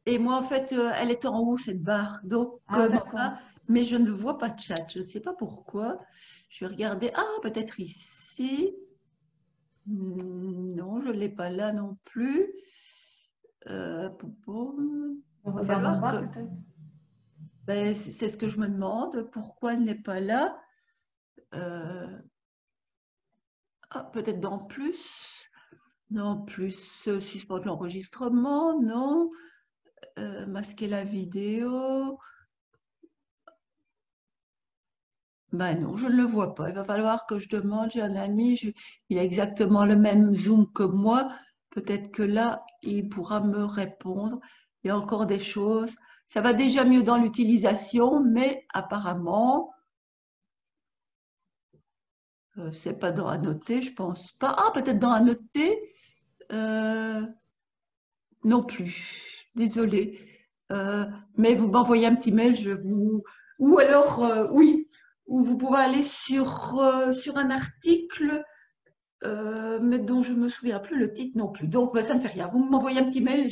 Et moi, en fait, elle est en haut, cette barre. Donc, d'accord. Mais je ne vois pas de chat. Je ne sais pas pourquoi. Je vais regarder. Ah, peut-être ici. Non, je ne l'ai pas là non plus. Regarde en bas, peut-être. Ben, c'est ce que je me demande. Pourquoi elle n'est pas là? Ah, peut-être dans plus. Non, plus suspendre l'enregistrement. Non. Masquer la vidéo. Ben non, je ne le vois pas. Il va falloir que je demande. J'ai un ami, il a exactement le même Zoom que moi. Peut-être que là, il pourra me répondre. Il y a encore des choses. Ça va déjà mieux dans l'utilisation, mais apparemment, c'est pas dans Annoter, je pense pas. Ah, peut-être dans Annoter. Non plus. Désolée. Mais vous m'envoyez un petit mail, ou alors, oui, ou vous pouvez aller sur un article, mais dont je ne me souviens plus le titre non plus. Donc, ça ne fait rien. Vous m'envoyez un petit mail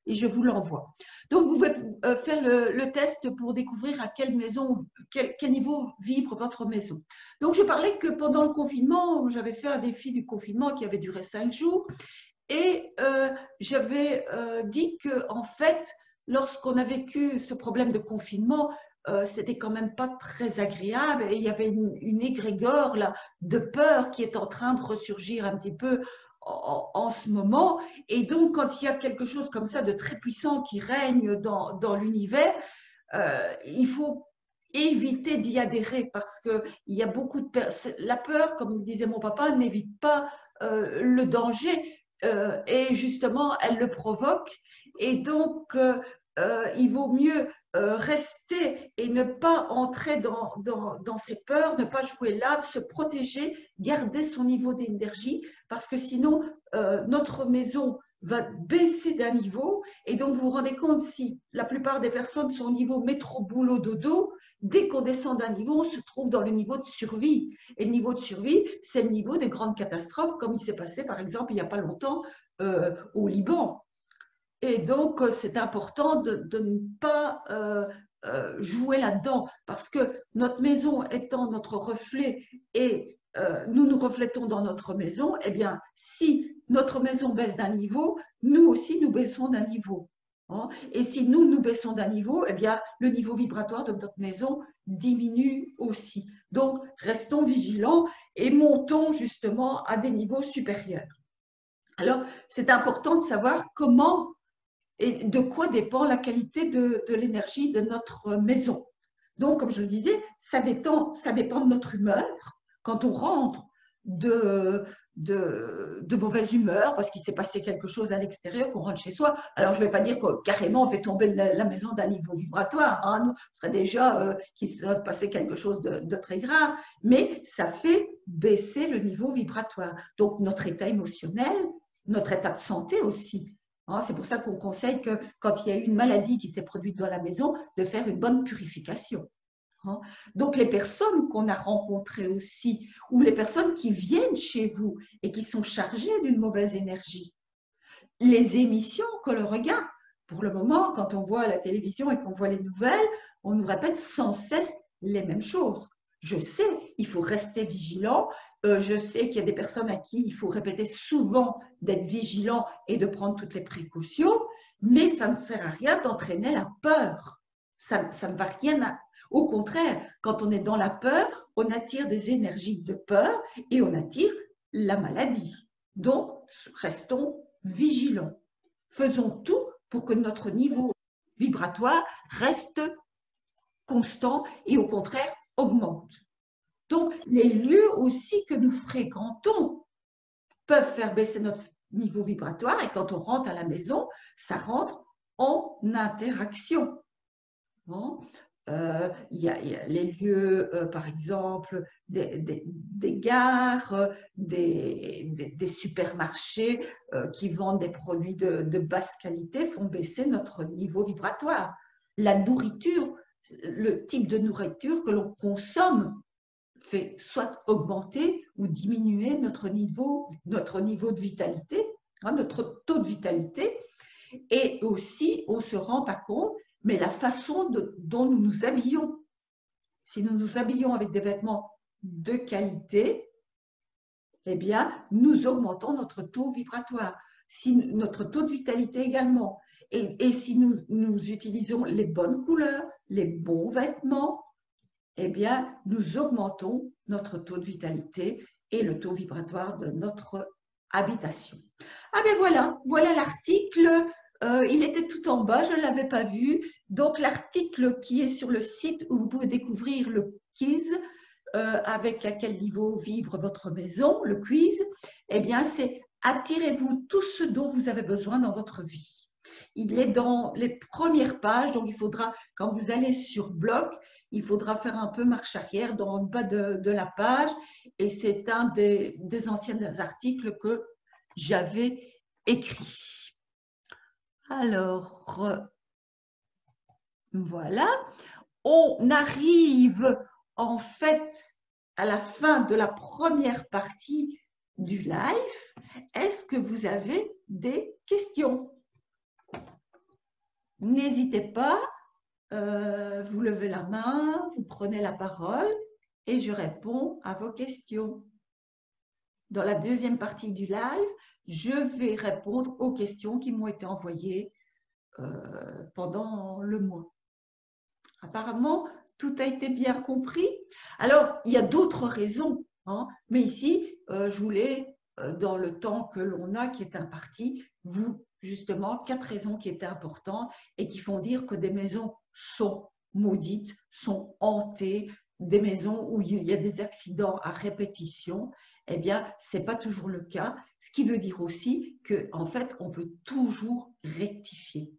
et je vous l'envoie. Donc, vous pouvez faire le test pour découvrir à quelle maison, quel niveau vibre votre maison. Donc, je parlais que pendant le confinement, j'avais fait un défi du confinement qui avait duré 5 jours. Et j'avais dit que, en fait, lorsqu'on a vécu ce problème de confinement, c'était quand même pas très agréable et il y avait une égrégore là, de peur qui est en train de ressurgir un petit peu en ce moment. Et donc, quand il y a quelque chose comme ça de très puissant qui règne dans l'univers, il faut éviter d'y adhérer parce qu'il y a beaucoup de peur. La peur, comme disait mon papa, n'évite pas le danger. Et justement, elle le provoque. Et donc, il vaut mieux rester et ne pas entrer dans ses peurs, ne pas jouer là, se protéger, garder son niveau d'énergie, parce que sinon, notre maison va baisser d'un niveau, et donc vous vous rendez compte, si la plupart des personnes sont au niveau métro, boulot, dodo, dès qu'on descend d'un niveau, on se trouve dans le niveau de survie. Et le niveau de survie, c'est le niveau des grandes catastrophes, comme il s'est passé, par exemple, il n'y a pas longtemps, au Liban. Et donc, c'est important de ne pas jouer là-dedans, parce que notre maison étant notre reflet et nous nous reflétons dans notre maison, eh bien, si notre maison baisse d'un niveau, nous aussi, nous baissons d'un niveau. Hein. Et si nous baissons d'un niveau, eh bien, le niveau vibratoire de notre maison diminue aussi. Donc, restons vigilants et montons justement à des niveaux supérieurs. Alors, c'est important de savoir comment et de quoi dépend la qualité de l'énergie de notre maison. Donc, comme je le disais, ça dépend de notre humeur. Quand on rentre de mauvaise humeur parce qu'il s'est passé quelque chose à l'extérieur, qu'on rentre chez soi, alors je ne vais pas dire que carrément on fait tomber la maison d'un niveau vibratoire, hein, nous, ce serait déjà qu'il se passé quelque chose de très grave, mais ça fait baisser le niveau vibratoire. Donc, notre état émotionnel, notre état de santé aussi. C'est pour ça qu'on conseille que quand il y a une maladie qui s'est produite dans la maison, de faire une bonne purification. Donc, les personnes qu'on a rencontrées aussi, ou les personnes qui viennent chez vous et qui sont chargées d'une mauvaise énergie, les émissions que l'on regarde, pour le moment, quand on voit la télévision et qu'on voit les nouvelles, on nous répète sans cesse les mêmes choses. Je sais, il faut rester vigilant. Je sais qu'il y a des personnes à qui il faut répéter souvent d'être vigilant et de prendre toutes les précautions, mais ça ne sert à rien d'entraîner la peur. Ça ne va rien. Au contraire, quand on est dans la peur, on attire des énergies de peur et on attire la maladie. Donc, restons vigilants. Faisons tout pour que notre niveau vibratoire reste constant et au contraire augmente. Donc, les lieux aussi que nous fréquentons peuvent faire baisser notre niveau vibratoire et quand on rentre à la maison, ça rentre en interaction. Bon. Il y a les lieux, par exemple, des gares, des supermarchés qui vendent des produits de basse qualité font baisser notre niveau vibratoire. La nourriture, le type de nourriture que l'on consomme fait soit augmenter ou diminuer notre niveau de vitalité, notre taux de vitalité. Et aussi, on ne se rend pas compte, mais la façon dont nous nous habillons. Si nous nous habillons avec des vêtements de qualité, eh bien, nous augmentons notre taux vibratoire, si notre taux de vitalité également. Et si nous utilisons les bonnes couleurs, les bons vêtements, eh bien, nous augmentons notre taux de vitalité et le taux vibratoire de notre habitation. Ah ben voilà l'article. Il était tout en bas, je ne l'avais pas vu. Donc, l'article qui est sur le site où vous pouvez découvrir le quiz avec à quel niveau vibre votre maison, le quiz, eh bien, c'est attirez-vous tout ce dont vous avez besoin dans votre vie. Il est dans les premières pages, donc il faudra, quand vous allez sur Bloc, il faudra faire un peu marche arrière dans le bas de la page et c'est un des anciens articles que j'avais écrit. Alors, voilà, on arrive en fait à la fin de la première partie du live. Est-ce que vous avez des questions? N'hésitez pas, vous levez la main, vous prenez la parole et je réponds à vos questions. Dans la deuxième partie du live, je vais répondre aux questions qui m'ont été envoyées pendant le mois. Apparemment, tout a été bien compris. Alors, il y a d'autres raisons, mais ici, je voulais, dans le temps que l'on a qui est imparti, vous, justement, 4 raisons qui étaient importantes et qui font dire que des maisons sont maudites, sont hantées, des maisons où il y a des accidents à répétition. Eh bien, ce n'est pas toujours le cas, ce qui veut dire aussi qu'en fait, on peut toujours rectifier.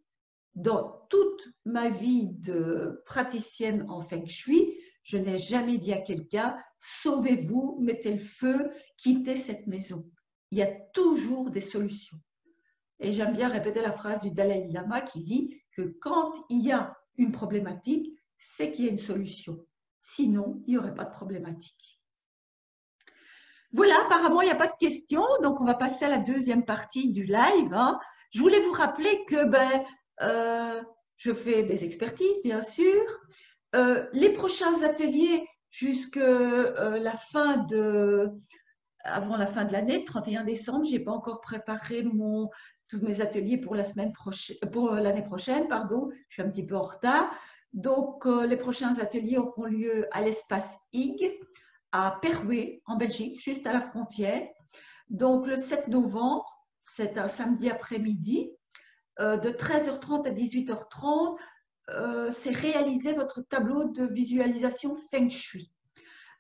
dans toute ma vie de praticienne en Feng Shui, je n'ai jamais dit à quelqu'un « sauvez-vous, mettez le feu, quittez cette maison ». Il y a toujours des solutions. Et j'aime bien répéter la phrase du Dalai Lama qui dit que quand il y a une problématique, c'est qu'il y a une solution. Sinon, il n'y aurait pas de problématique. Voilà, apparemment, il n'y a pas de questions, donc on va passer à la deuxième partie du live. Je voulais vous rappeler que je fais des expertises, bien sûr. Les prochains ateliers avant la fin de l'année, le 31 décembre, je n'ai pas encore préparé tous mes ateliers pour l'année prochaine, pardon, je suis un petit peu en retard. Donc, les prochains ateliers auront lieu à l'espace IG, à Perouet, en Belgique, juste à la frontière. Donc, le 7 novembre, c'est un samedi après-midi, de 13h30 à 18h30, c'est réaliser votre tableau de visualisation Feng Shui.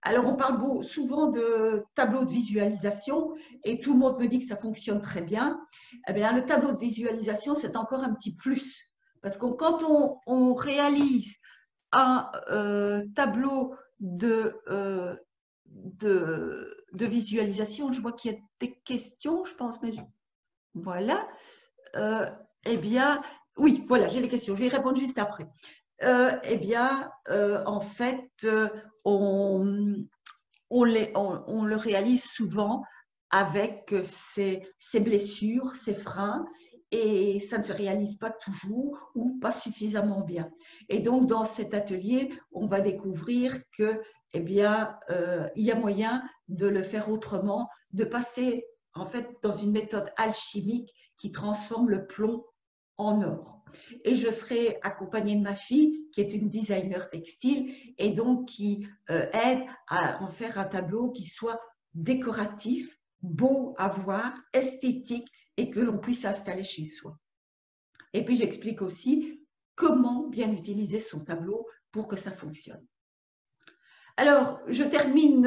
Alors, on parle souvent de tableau de visualisation et tout le monde me dit que ça fonctionne très bien. Eh bien, le tableau de visualisation, c'est encore un petit plus. Parce que quand on réalise un tableau de visualisation, je vois qu'il y a des questions, je pense, mais voilà. Eh bien, oui, voilà, j'ai les questions, je vais y répondre juste après. En fait, on le réalise souvent avec ses blessures, ses freins, et ça ne se réalise pas toujours ou pas suffisamment bien. Et donc, dans cet atelier, on va découvrir que, il y a moyen de le faire autrement, de passer en fait dans une méthode alchimique qui transforme le plomb en or. Et je serai accompagnée de ma fille qui est une designer textile et donc qui aide à en faire un tableau qui soit décoratif, beau à voir, esthétique et que l'on puisse installer chez soi. Et puis j'explique aussi comment bien utiliser son tableau pour que ça fonctionne. Alors, je termine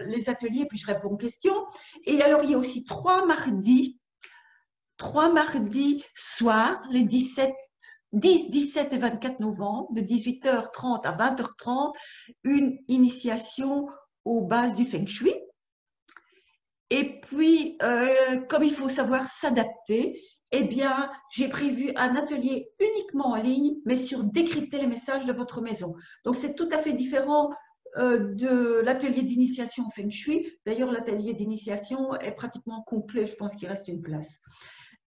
les ateliers puis je réponds aux questions. Et alors, il y a aussi 3 mardis soirs, les 10, 17 et 24 novembre, de 18h30 à 20h30, une initiation aux bases du Feng Shui. Et puis, comme il faut savoir s'adapter, eh bien, j'ai prévu un atelier uniquement en ligne, mais sur décrypter les messages de votre maison. Donc, c'est tout à fait différent de l'atelier d'initiation Feng Shui. D'ailleurs, l'atelier d'initiation est pratiquement complet, je pense qu'il reste une place.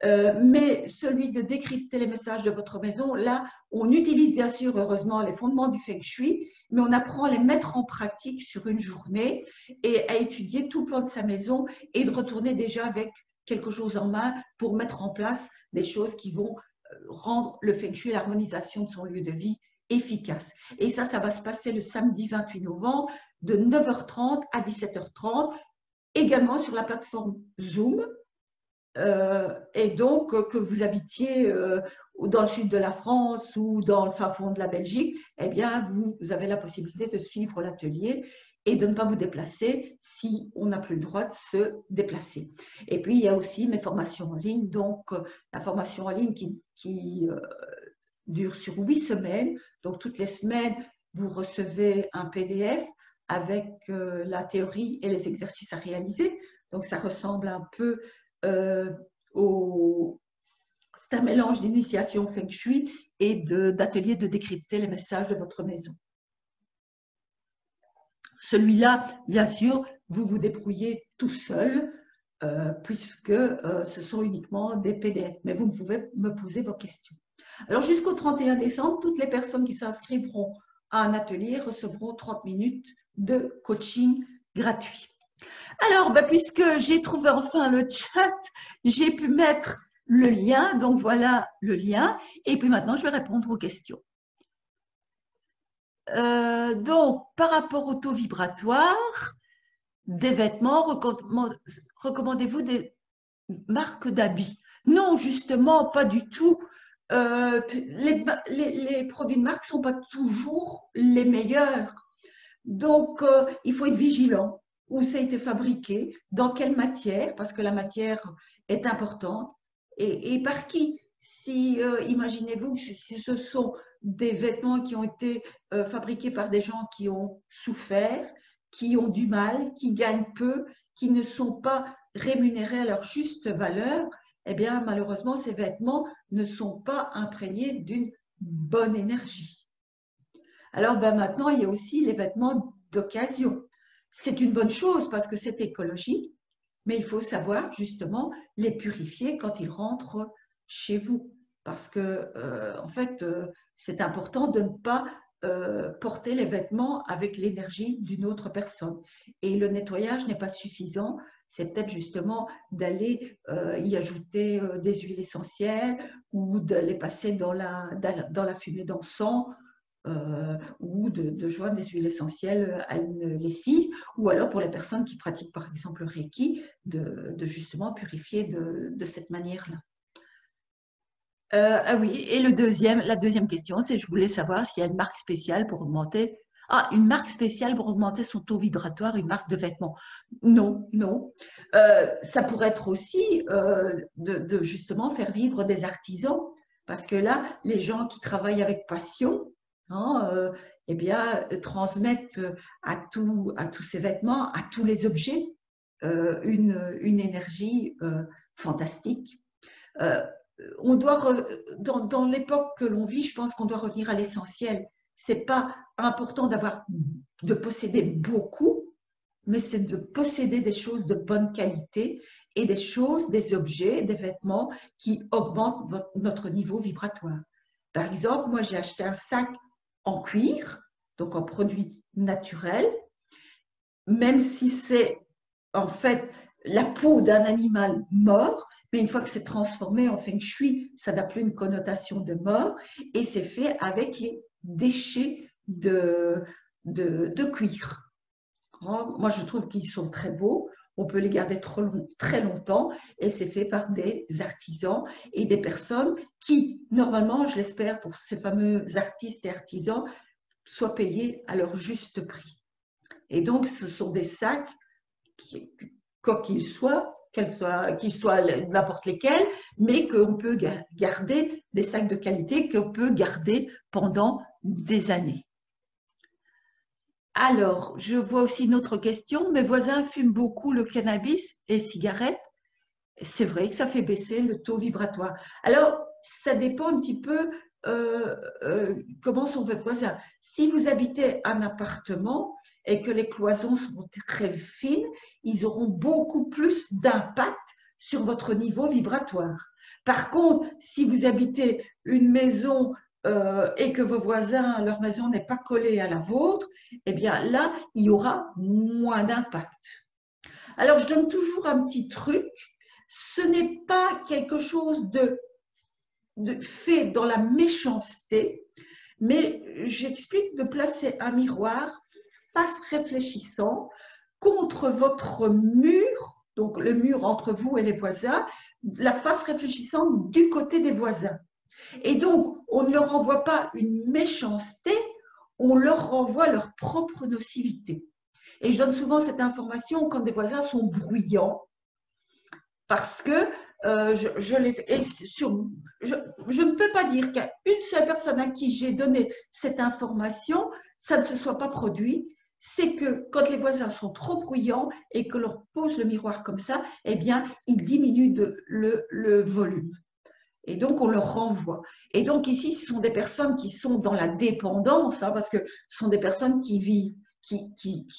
Mais celui de décrypter les messages de votre maison, là, on utilise bien sûr, heureusement, les fondements du Feng Shui, mais on apprend à les mettre en pratique sur une journée et à étudier tout le plan de sa maison et de retourner déjà avec quelque chose en main pour mettre en place des choses qui vont rendre le Feng Shui et l'harmonisation de son lieu de vie efficace. Et ça va se passer le samedi 28 novembre de 9h30 à 17h30, également sur la plateforme Zoom. Et donc, que vous habitiez dans le sud de la France ou dans le fin fond de la Belgique, eh bien, vous avez la possibilité de suivre l'atelier et de ne pas vous déplacer si on n'a plus le droit de se déplacer. Et puis, il y a aussi mes formations en ligne. Donc, la formation en ligne qui dure sur 8 semaines. Donc, toutes les semaines, vous recevez un PDF avec la théorie et les exercices à réaliser. Donc, ça ressemble un peu c'est un mélange d'initiation Feng Shui et d'atelier de décrypter les messages de votre maison. Celui-là, bien sûr, vous vous débrouillez tout seul puisque ce sont uniquement des PDF, mais vous pouvez me poser vos questions. Alors, jusqu'au 31 décembre, toutes les personnes qui s'inscriveront à un atelier recevront 30 minutes de coaching gratuit. Alors, puisque j'ai trouvé enfin le chat, j'ai pu mettre le lien. Donc, voilà le lien. Et puis maintenant, je vais répondre aux questions. Donc, par rapport au taux vibratoire des vêtements, recommandez-vous des marques d'habits? Non, justement, pas du tout. Les produits de marque ne sont pas toujours les meilleurs. Donc, il faut être vigilant. Où ça a été fabriqué, dans quelle matière, parce que la matière est importante, et par qui. Si imaginez-vous que si ce sont des vêtements qui ont été fabriqués par des gens qui ont souffert, qui ont du mal, qui gagnent peu, qui ne sont pas rémunérés à leur juste valeur, eh bien, malheureusement, ces vêtements ne sont pas imprégnés d'une bonne énergie. Alors, ben, maintenant, il y a aussi les vêtements d'occasion. C'est une bonne chose parce que c'est écologique, mais il faut savoir justement les purifier quand ils rentrent chez vous. Parce que, en fait, c'est important de ne pas porter les vêtements avec l'énergie d'une autre personne. Et le nettoyage n'est pas suffisant. C'est peut-être justement d'aller y ajouter des huiles essentielles ou de les passer dans la fumée d'encens ou de joindre des huiles essentielles à une lessive, ou alors pour les personnes qui pratiquent par exemple le Reiki, de justement purifier de cette manière-là. Ah oui, et la deuxième question, c'est je voulais savoir s'il y a une marque spéciale pour augmenter. Ah, une marque spéciale pour augmenter son taux vibratoire, une marque de vêtements. Non, non. Ça pourrait être aussi de justement faire vivre des artisans, parce que là, les gens qui travaillent avec passion, hein, eh bien, transmettent à tous ces vêtements, à tous les objets, une énergie fantastique. On doit, dans l'époque que l'on vit, je pense qu'on doit revenir à l'essentiel. C'est pas important de posséder beaucoup, mais c'est de posséder des choses de bonne qualité et des choses, des objets, des vêtements qui augmentent notre niveau vibratoire. Par exemple, moi j'ai acheté un sac en cuir, donc en produit naturel, même si c'est en fait la peau d'un animal mort, mais une fois que c'est transformé en feng shui, ça n'a plus une connotation de mort, et c'est fait avec les déchets de cuir. Moi, je trouve qu'ils sont très beaux, on peut les garder très longtemps, et c'est fait par des artisans et des personnes qui, normalement, je l'espère pour ces fameux artistes et artisans, soient payés à leur juste prix. Et donc, ce sont des sacs quoi qu'ils soient n'importe lesquels, mais qu'on peut garder, des sacs de qualité qu'on peut garder pendant des années. Alors, je vois aussi une autre question. Mes voisins fument beaucoup le cannabis et les cigarettes. C'est vrai que ça fait baisser le taux vibratoire. Alors, ça dépend un petit peu comment sont vos voisins. Si vous habitez un appartement et que les cloisons sont très fines, ils auront beaucoup plus d'impact sur votre niveau vibratoire. Par contre, si vous habitez une maison et que vos voisins, leur maison n'est pas collée à la vôtre, eh bien là, il y aura moins d'impact. Alors, je donne toujours un petit truc. Ce n'est pas quelque chose de fait dans la méchanceté, mais j'explique de placer un miroir face réfléchissant contre votre mur, donc le mur entre vous et les voisins, la face réfléchissante du côté des voisins. Et donc, on ne leur renvoie pas une méchanceté, on leur renvoie leur propre nocivité. Et je donne souvent cette information quand des voisins sont bruyants, parce que je ne peux pas dire qu'il y a une seule personne à qui j'ai donné cette information, ça ne se soit pas produit. C'est que quand les voisins sont trop bruyants et que leur pose le miroir comme ça, eh bien, ils diminuent le volume. Et donc, on leur renvoie. Et donc, ici, ce sont des personnes qui sont dans la dépendance, hein, parce que ce sont des personnes qui vivent,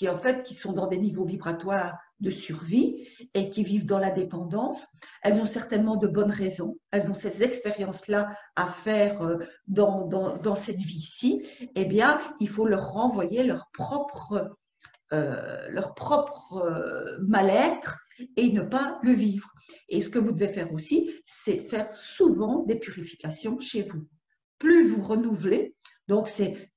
en fait, qui sont dans des niveaux vibratoires de survie et qui vivent dans la dépendance. Elles ont certainement de bonnes raisons. Elles ont ces expériences-là à faire dans cette vie-ci. Eh bien, il faut leur renvoyer leur propre mal-être et ne pas le vivre. Et ce que vous devez faire aussi, c'est faire souvent des purifications chez vous. Plus vous renouvelez, donc c'est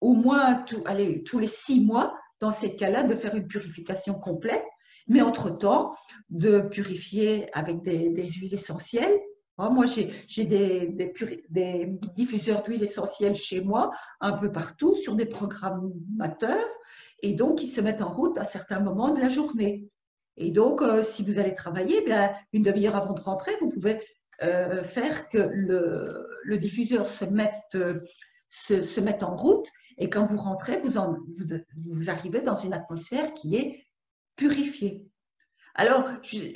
au moins tous les 6 mois, dans ces cas-là, de faire une purification complète, mais entre-temps, de purifier avec des huiles essentielles. Moi, j'ai des diffuseurs d'huile essentielle chez moi, un peu partout, sur des programmateurs, et donc ils se mettent en route à certains moments de la journée. Et donc, si vous allez travailler, bien, une demi-heure avant de rentrer, vous pouvez faire que le diffuseur se mette en route et quand vous rentrez, vous arrivez dans une atmosphère qui est purifiée. Alors,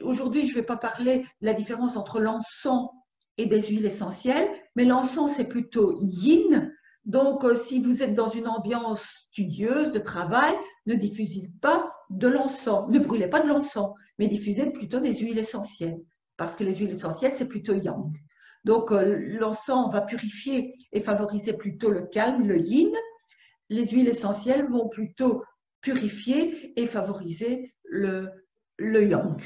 aujourd'hui, je ne vais pas parler de la différence entre l'encens et des huiles essentielles, mais l'encens, c'est plutôt yin. Donc, si vous êtes dans une ambiance studieuse de travail, ne diffusez pas de l'encens, ne brûlez pas de l'encens, mais diffusez plutôt des huiles essentielles, parce que les huiles essentielles, c'est plutôt yang. Donc, l'encens va purifier et favoriser plutôt le calme, le yin. Les huiles essentielles vont plutôt purifier et favoriser le yang.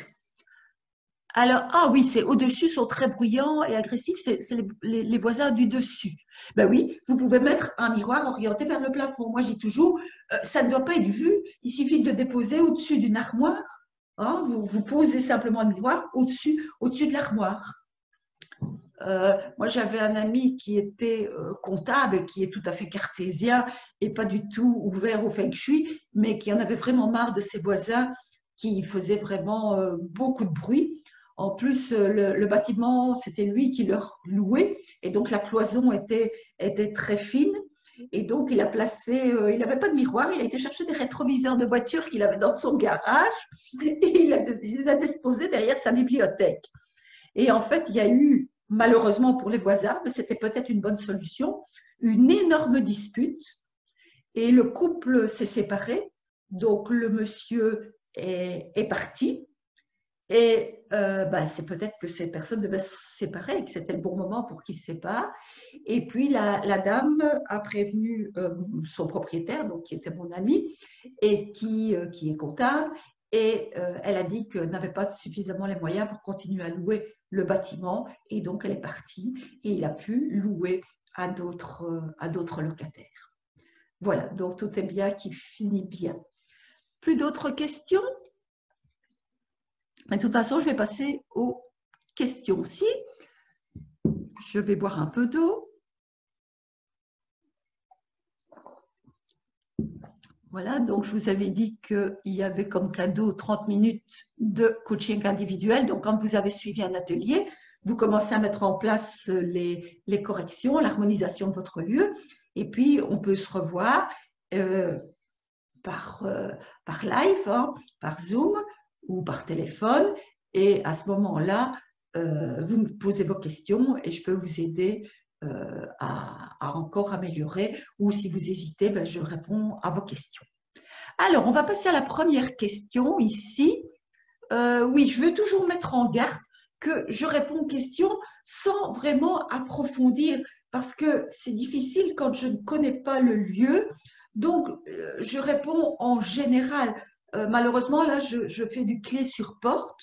Alors, ah oui, c'est au-dessus sont très bruyants et agressifs, c'est les voisins du dessus. Ben oui, vous pouvez mettre un miroir orienté vers le plafond. Moi, je dis toujours, ça ne doit pas être vu. Il suffit de le déposer au-dessus d'une armoire. Hein, vous posez simplement le miroir au-dessus de l'armoire. Moi, j'avais un ami qui était comptable, qui est tout à fait cartésien et pas du tout ouvert au feng shui, mais qui en avait vraiment marre de ses voisins qui faisaient vraiment beaucoup de bruit. En plus, le bâtiment, c'était lui qui leur louait et donc la cloison était très fine. Et donc, il a placé, il n'avait pas de miroir, il a été chercher des rétroviseurs de voitures qu'il avait dans son garage et il les a disposés derrière sa bibliothèque. Et en fait, il y a eu, malheureusement pour les voisins, mais c'était peut-être une bonne solution, une énorme dispute et le couple s'est séparé. Donc, le monsieur est parti et c'est peut-être que ces personnes devaient se séparer et que c'était le bon moment pour qu'ils se séparent. Et puis, la dame a prévenu son propriétaire, donc qui était mon ami et qui est comptable, et elle a dit qu'elle n'avait pas suffisamment les moyens pour continuer à louer le bâtiment et donc elle est partie et il a pu louer à d'autres locataires. Voilà, donc tout est bien qui finit bien. Plus d'autres questions? De toute façon, je vais passer aux questions aussi. Je vais boire un peu d'eau. Voilà, donc je vous avais dit qu'il y avait comme cadeau 30 minutes de coaching individuel. Donc, quand vous avez suivi un atelier, vous commencez à mettre en place les corrections, l'harmonisation de votre lieu. Et puis, on peut se revoir par live, hein, par Zoom ou par téléphone. Et à ce moment-là, vous me posez vos questions et je peux vous aider à encore améliorer, ou si vous hésitez, je réponds à vos questions. Alors, on va passer à la première question ici. Oui, je veux toujours mettre en garde que je réponds aux questions sans vraiment approfondir, parce que c'est difficile quand je ne connais pas le lieu. Donc, je réponds en général. Malheureusement, là, je fais du clé sur porte.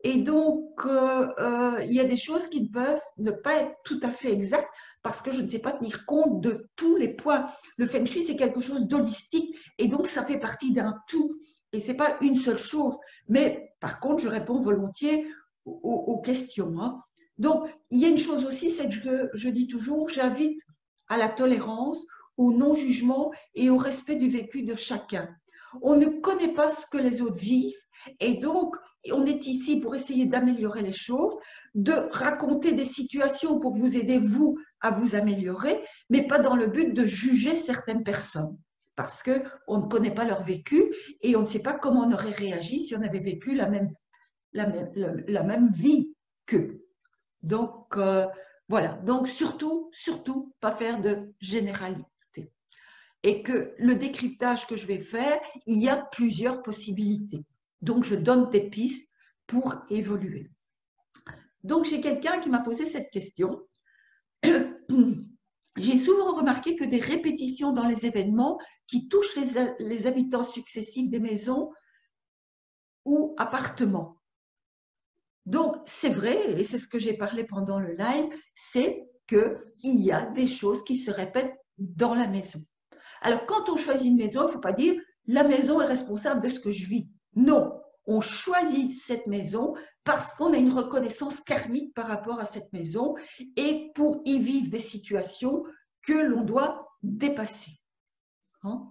Et donc, il y a des choses qui peuvent ne pas être tout à fait exactes parce que je ne sais pas tenir compte de tous les points. Le feng shui, c'est quelque chose d'holistique et donc ça fait partie d'un tout. Et ce n'est pas une seule chose. Mais par contre, je réponds volontiers aux questions. Hein. Donc, il y a une chose aussi, c'est que je dis toujours, j'invite à la tolérance, au non-jugement et au respect du vécu de chacun. On ne connaît pas ce que les autres vivent et donc, on est ici pour essayer d'améliorer les choses, de raconter des situations pour vous aider, vous, à vous améliorer, mais pas dans le but de juger certaines personnes. Parce qu'on ne connaît pas leur vécu et on ne sait pas comment on aurait réagi si on avait vécu la même vie qu'eux. Donc, voilà. Donc, surtout, pas faire de généralité. Et que le décryptage que je vais faire, il y a plusieurs possibilités. Donc, je donne des pistes pour évoluer. Donc, j'ai quelqu'un qui m'a posé cette question. J'ai souvent remarqué que des répétitions dans les événements qui touchent les habitants successifs des maisons ou appartements. Donc, c'est vrai, et c'est ce que j'ai parlé pendant le live, c'est qu'il y a des choses qui se répètent dans la maison. Alors, quand on choisit une maison, il ne faut pas dire « la maison est responsable de ce que je vis ». Non, on choisit cette maison parce qu'on a une reconnaissance karmique par rapport à cette maison et pour y vivre des situations que l'on doit dépasser. Hein?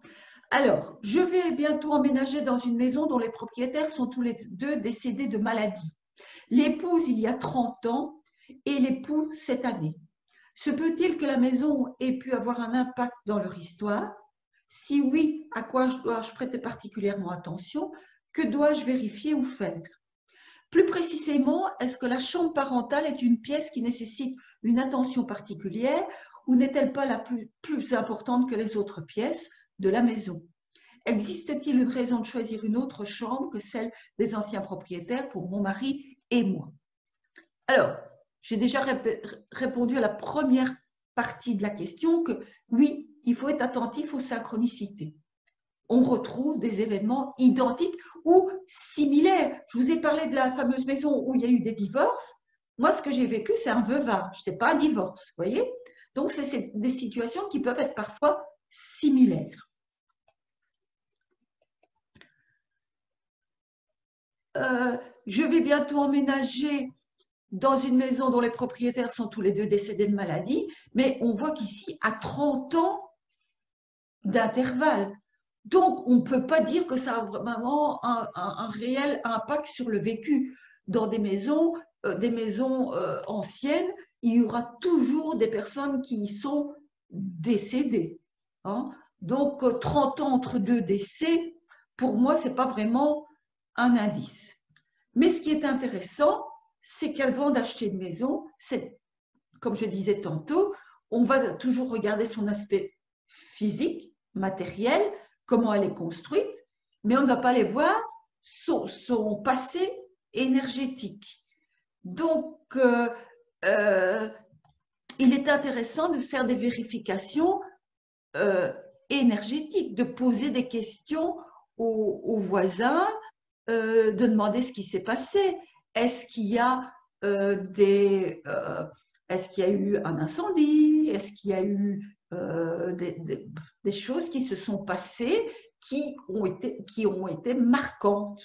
Alors, je vais bientôt emménager dans une maison dont les propriétaires sont tous les deux décédés de maladie. L'épouse, il y a 30 ans, et l'époux cette année. Se peut-il que la maison ait pu avoir un impact dans leur histoire? Si oui, à quoi dois-je prêter particulièrement attention? Que dois-je vérifier ou faire? Plus précisément, est-ce que la chambre parentale est une pièce qui nécessite une attention particulière ou n'est-elle pas la plus importante que les autres pièces de la maison? Existe-t-il une raison de choisir une autre chambre que celle des anciens propriétaires pour mon mari et moi? Alors, j'ai déjà répondu à la première partie de la question que oui, il faut être attentif aux synchronicités. On retrouve des événements identiques ou similaires. Je vous ai parlé de la fameuse maison où il y a eu des divorces. Moi, ce que j'ai vécu, c'est un veuvage, ce n'est pas un divorce, vous voyez? Donc, c'est des situations qui peuvent être parfois similaires. Je vais bientôt emménager dans une maison dont les propriétaires sont tous les deux décédés de maladie, mais on voit qu'ici, à 30 ans d'intervalle. Donc, on ne peut pas dire que ça a vraiment un réel impact sur le vécu. Dans des maisons anciennes, il y aura toujours des personnes qui sont décédées. Hein. Donc, 30 ans entre deux décès, pour moi, ce n'est pas vraiment un indice. Mais ce qui est intéressant, c'est qu'avant d'acheter une maison, comme je disais tantôt, on va toujours regarder son aspect physique, matériel, comment elle est construite, mais on ne va pas aller voir son passé énergétique. Donc, il est intéressant de faire des vérifications énergétiques, de poser des questions aux voisins, de demander ce qui s'est passé. Est-ce qu'il y a est-ce qu'il y a eu un incendie? Est-ce qu'il y a eu des choses qui se sont passées qui ont été marquantes?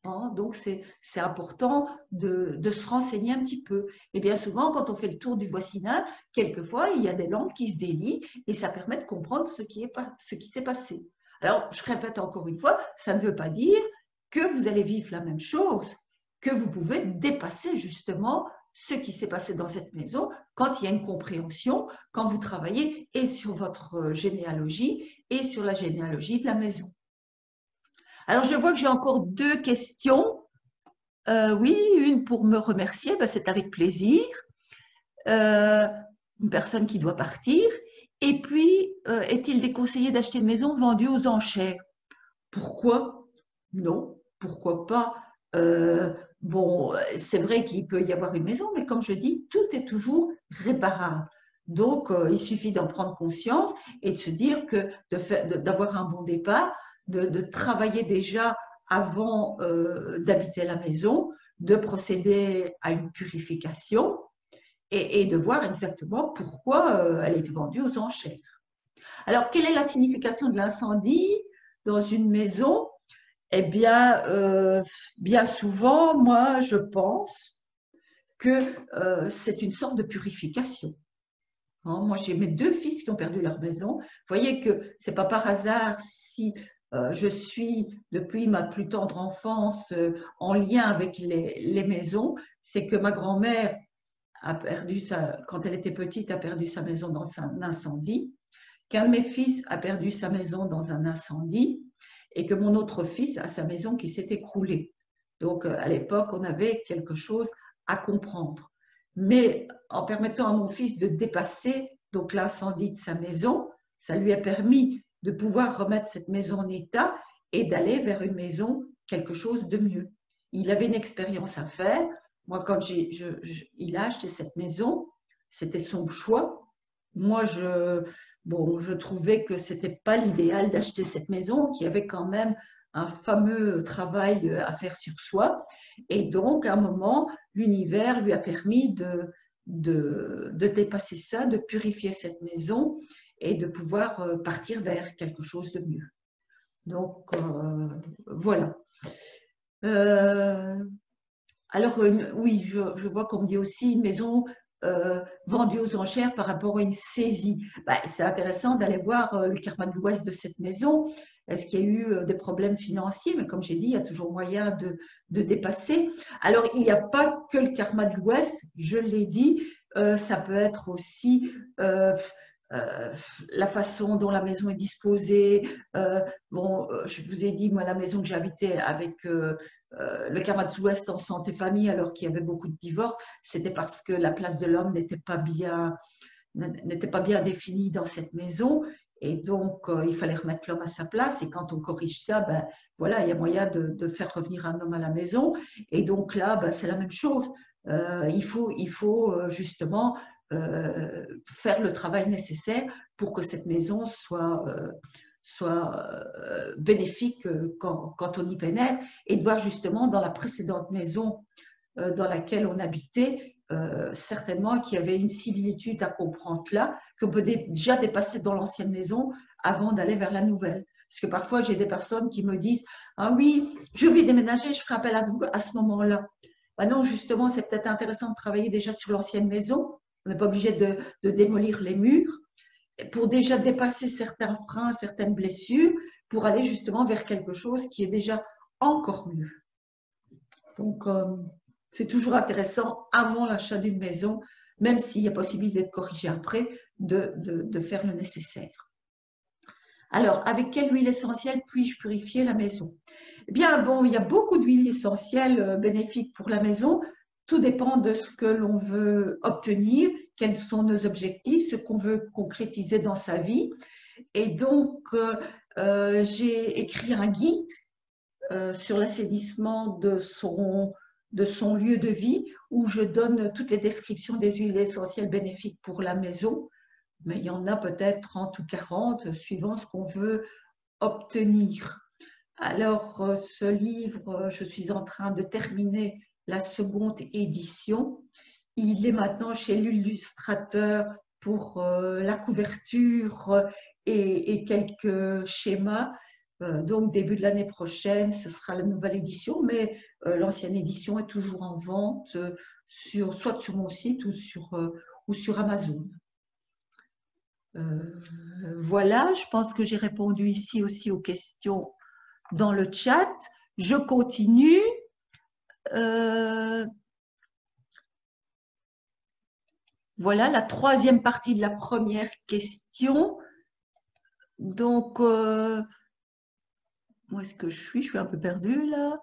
Hein, donc, c'est important de se renseigner un petit peu. Et bien souvent, quand on fait le tour du voisinage, quelquefois, il y a des langues qui se délient et ça permet de comprendre ce qui s'est passé. Alors, je répète encore une fois, ça ne veut pas dire que vous allez vivre la même chose, que vous pouvez dépasser justement ce qui s'est passé dans cette maison quand il y a une compréhension, quand vous travaillez et sur votre généalogie et sur la généalogie de la maison. Alors, je vois que j'ai encore deux questions. Oui, une pour me remercier, ben, c'est avec plaisir. Une personne qui doit partir. Et puis, est-il déconseillé d'acheter une maison vendue aux enchères? Pourquoi? Non, pourquoi pas? Bon, c'est vrai qu'il peut y avoir une maison, mais comme je dis, tout est toujours réparable. Donc, il suffit d'en prendre conscience et de se dire que d'avoir un bon départ, de travailler déjà avant d'habiter la maison, de procéder à une purification et de voir exactement pourquoi elle est vendue aux enchères. Alors, quelle est la signification de l'incendie dans une maison? Eh bien, bien souvent, moi, je pense que c'est une sorte de purification. Hein, moi, j'ai mes deux fils qui ont perdu leur maison. Vous voyez que ce n'est pas par hasard si je suis, depuis ma plus tendre enfance, en lien avec les maisons. C'est que ma grand-mère a perdu quand elle était petite, a perdu sa maison dans un incendie, qu'un de mes fils a perdu sa maison dans un incendie, et que mon autre fils a sa maison qui s'est écroulée. Donc, à l'époque, on avait quelque chose à comprendre. Mais en permettant à mon fils de dépasser donc l'incendie de sa maison, ça lui a permis de pouvoir remettre cette maison en état et d'aller vers une maison, quelque chose de mieux. Il avait une expérience à faire. Moi, quand il a acheté cette maison, c'était son choix. Moi, je trouvais que ce n'était pas l'idéal d'acheter cette maison, qu'il y avait quand même un fameux travail à faire sur soi. Et donc, à un moment, l'univers lui a permis de dépasser ça, de purifier cette maison et de pouvoir partir vers quelque chose de mieux. Donc, voilà. Alors, oui, je vois qu'on me dit aussi une maison vendue aux enchères par rapport à une saisie. Ben, c'est intéressant d'aller voir le karma de l'ouest de cette maison. Est-ce qu'il y a eu des problèmes financiers? Mais comme j'ai dit, il y a toujours moyen de dépasser. Alors, il n'y a pas que le karma de l'Ouest, je l'ai dit, ça peut être aussi la façon dont la maison est disposée. Bon, je vous ai dit, moi, la maison que j'ai habitée avec le karma de l'Ouest en santé famille, alors qu'il y avait beaucoup de divorces, c'était parce que la place de l'homme n'était pas bien définie dans cette maison. Et donc, il fallait remettre l'homme à sa place. Et quand on corrige ça, ben, voilà, il y a moyen de faire revenir un homme à la maison. Et donc là, ben, c'est la même chose. Il faut justement faire le travail nécessaire pour que cette maison soit bénéfique quand on y pénètre. Et de voir justement dans la précédente maison dans laquelle on habitait, certainement qu'il y avait une similitude à comprendre là, qu'on peut déjà dépasser dans l'ancienne maison avant d'aller vers la nouvelle. Parce que parfois, j'ai des personnes qui me disent « Ah oui, je vais déménager, je ferai appel à vous à ce moment-là. » Ben non, justement, c'est peut-être intéressant de travailler déjà sur l'ancienne maison. On n'est pas obligé de démolir les murs pour déjà dépasser certains freins, certaines blessures, pour aller justement vers quelque chose qui est déjà encore mieux. Donc, c'est toujours intéressant, avant l'achat d'une maison, même s'il y a possibilité de corriger après, de faire le nécessaire. Alors, avec quelle huile essentielle puis-je purifier la maison? Eh bien, bon, il y a beaucoup d'huiles essentielles bénéfiques pour la maison. Tout dépend de ce que l'on veut obtenir, quels sont nos objectifs, ce qu'on veut concrétiser dans sa vie. Et donc, j'ai écrit un guide sur l'assainissement de son lieu de vie, où je donne toutes les descriptions des huiles essentielles bénéfiques pour la maison, mais il y en a peut-être 30 ou 40, suivant ce qu'on veut obtenir. Alors, ce livre, je suis en train de terminer la seconde édition. Il est maintenant chez l'illustrateur pour la couverture et quelques schémas. Donc, début de l'année prochaine, ce sera la nouvelle édition, mais l'ancienne édition est toujours en vente, soit sur mon site ou sur Amazon. Voilà, je pense que j'ai répondu ici aussi aux questions dans le chat. Je continue. Voilà la troisième partie de la première question. Donc, où est-ce que je suis? Je suis un peu perdue là.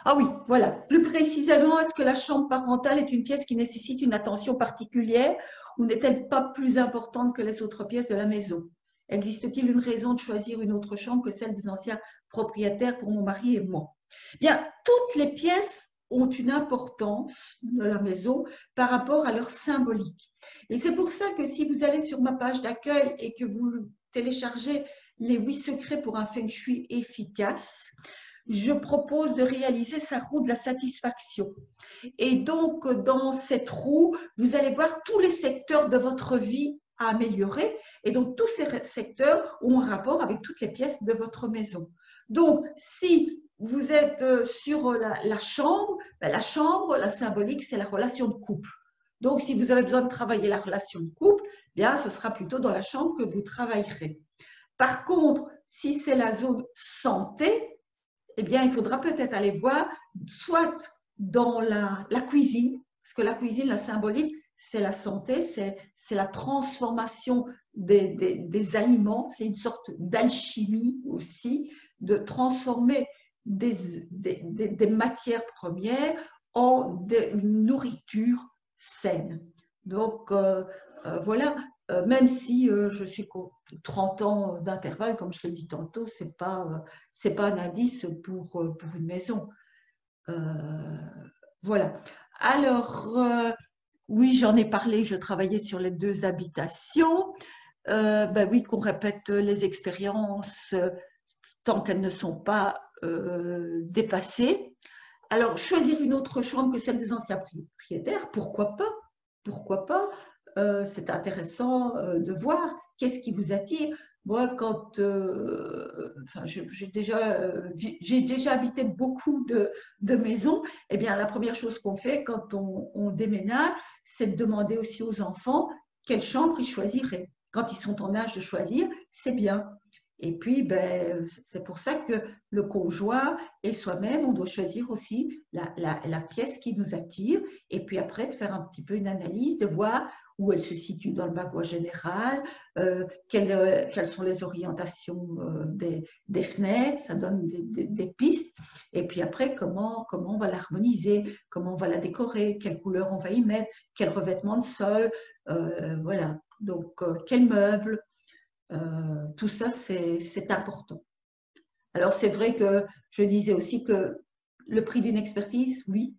Ah oui, voilà. Plus précisément, est-ce que la chambre parentale est une pièce qui nécessite une attention particulière ou n'est-elle pas plus importante que les autres pièces de la maison? Existe-t-il une raison de choisir une autre chambre que celle des anciens propriétaires pour mon mari et moi? Bien, toutes les pièces ont une importance de la maison par rapport à leur symbolique. Et c'est pour ça que si vous allez sur ma page d'accueil et que vous téléchargez les 8 secrets pour un feng shui efficace, je propose de réaliser sa roue de la satisfaction. Et donc, dans cette roue, vous allez voir tous les secteurs de votre vie à améliorer. Et donc, tous ces secteurs ont un rapport avec toutes les pièces de votre maison. Donc, si vous êtes sur la chambre, la symbolique, c'est la relation de couple. Donc, si vous avez besoin de travailler la relation de couple, bien, ce sera plutôt dans la chambre que vous travaillerez. Par contre, si c'est la zone santé, eh bien, il faudra peut-être aller voir soit dans la cuisine, parce que la cuisine, la symbolique, c'est la santé, c'est la transformation des aliments, c'est une sorte d'alchimie aussi, de transformer des matières premières en des nourritures saines. Donc, voilà, même si je suis 30 ans d'intervalle, comme je l'ai dit tantôt, ce n'est pas un indice pour une maison. Voilà. Alors, oui, j'en ai parlé, je travaillais sur les 2 habitations. Ben oui, qu'on répète les expériences tant qu'elles ne sont pas dépassées. Alors, choisir une autre chambre que celle des anciens propriétaires, pourquoi pas? Pourquoi pas? C'est intéressant de voir qu'est-ce qui vous attire. Moi, quand j'ai déjà habité beaucoup de maisons, eh bien, la première chose qu'on fait quand on déménage, c'est de demander aussi aux enfants quelle chambre ils choisiraient. Quand ils sont en âge de choisir, c'est bien. Et puis, ben, c'est pour ça que le conjoint et soi-même, on doit choisir aussi la pièce qui nous attire. Et puis après, de faire un petit peu une analyse, de voir où elle se situe dans le bagage général, quelles sont les orientations des fenêtres, ça donne des pistes. Et puis après, comment on va l'harmoniser, comment on va la décorer, quelle couleur on va y mettre, quel revêtement de sol, voilà. Donc, quel meuble. Tout ça, c'est important. Alors, c'est vrai que je disais aussi que le prix d'une expertise, oui,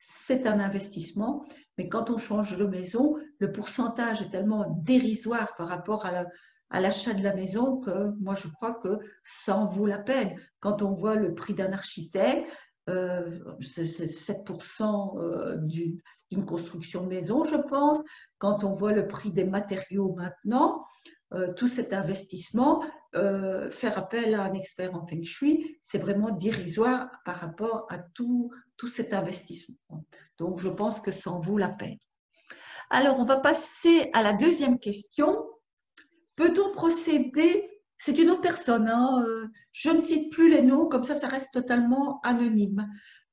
c'est un investissement, mais quand on change de maison, le pourcentage est tellement dérisoire par rapport à l'achat de la maison que moi, je crois que ça en vaut la peine. Quand on voit le prix d'un architecte, c'est 7% d'une construction de maison, je pense. Quand on voit le prix des matériaux maintenant, tout cet investissement, faire appel à un expert en Feng Shui, c'est vraiment dérisoire par rapport à tout cet investissement. Donc, je pense que ça en vaut la peine. Alors, on va passer à la deuxième question. Peut-on procéder, c'est une autre personne, hein, je ne cite plus les noms, comme ça reste totalement anonyme.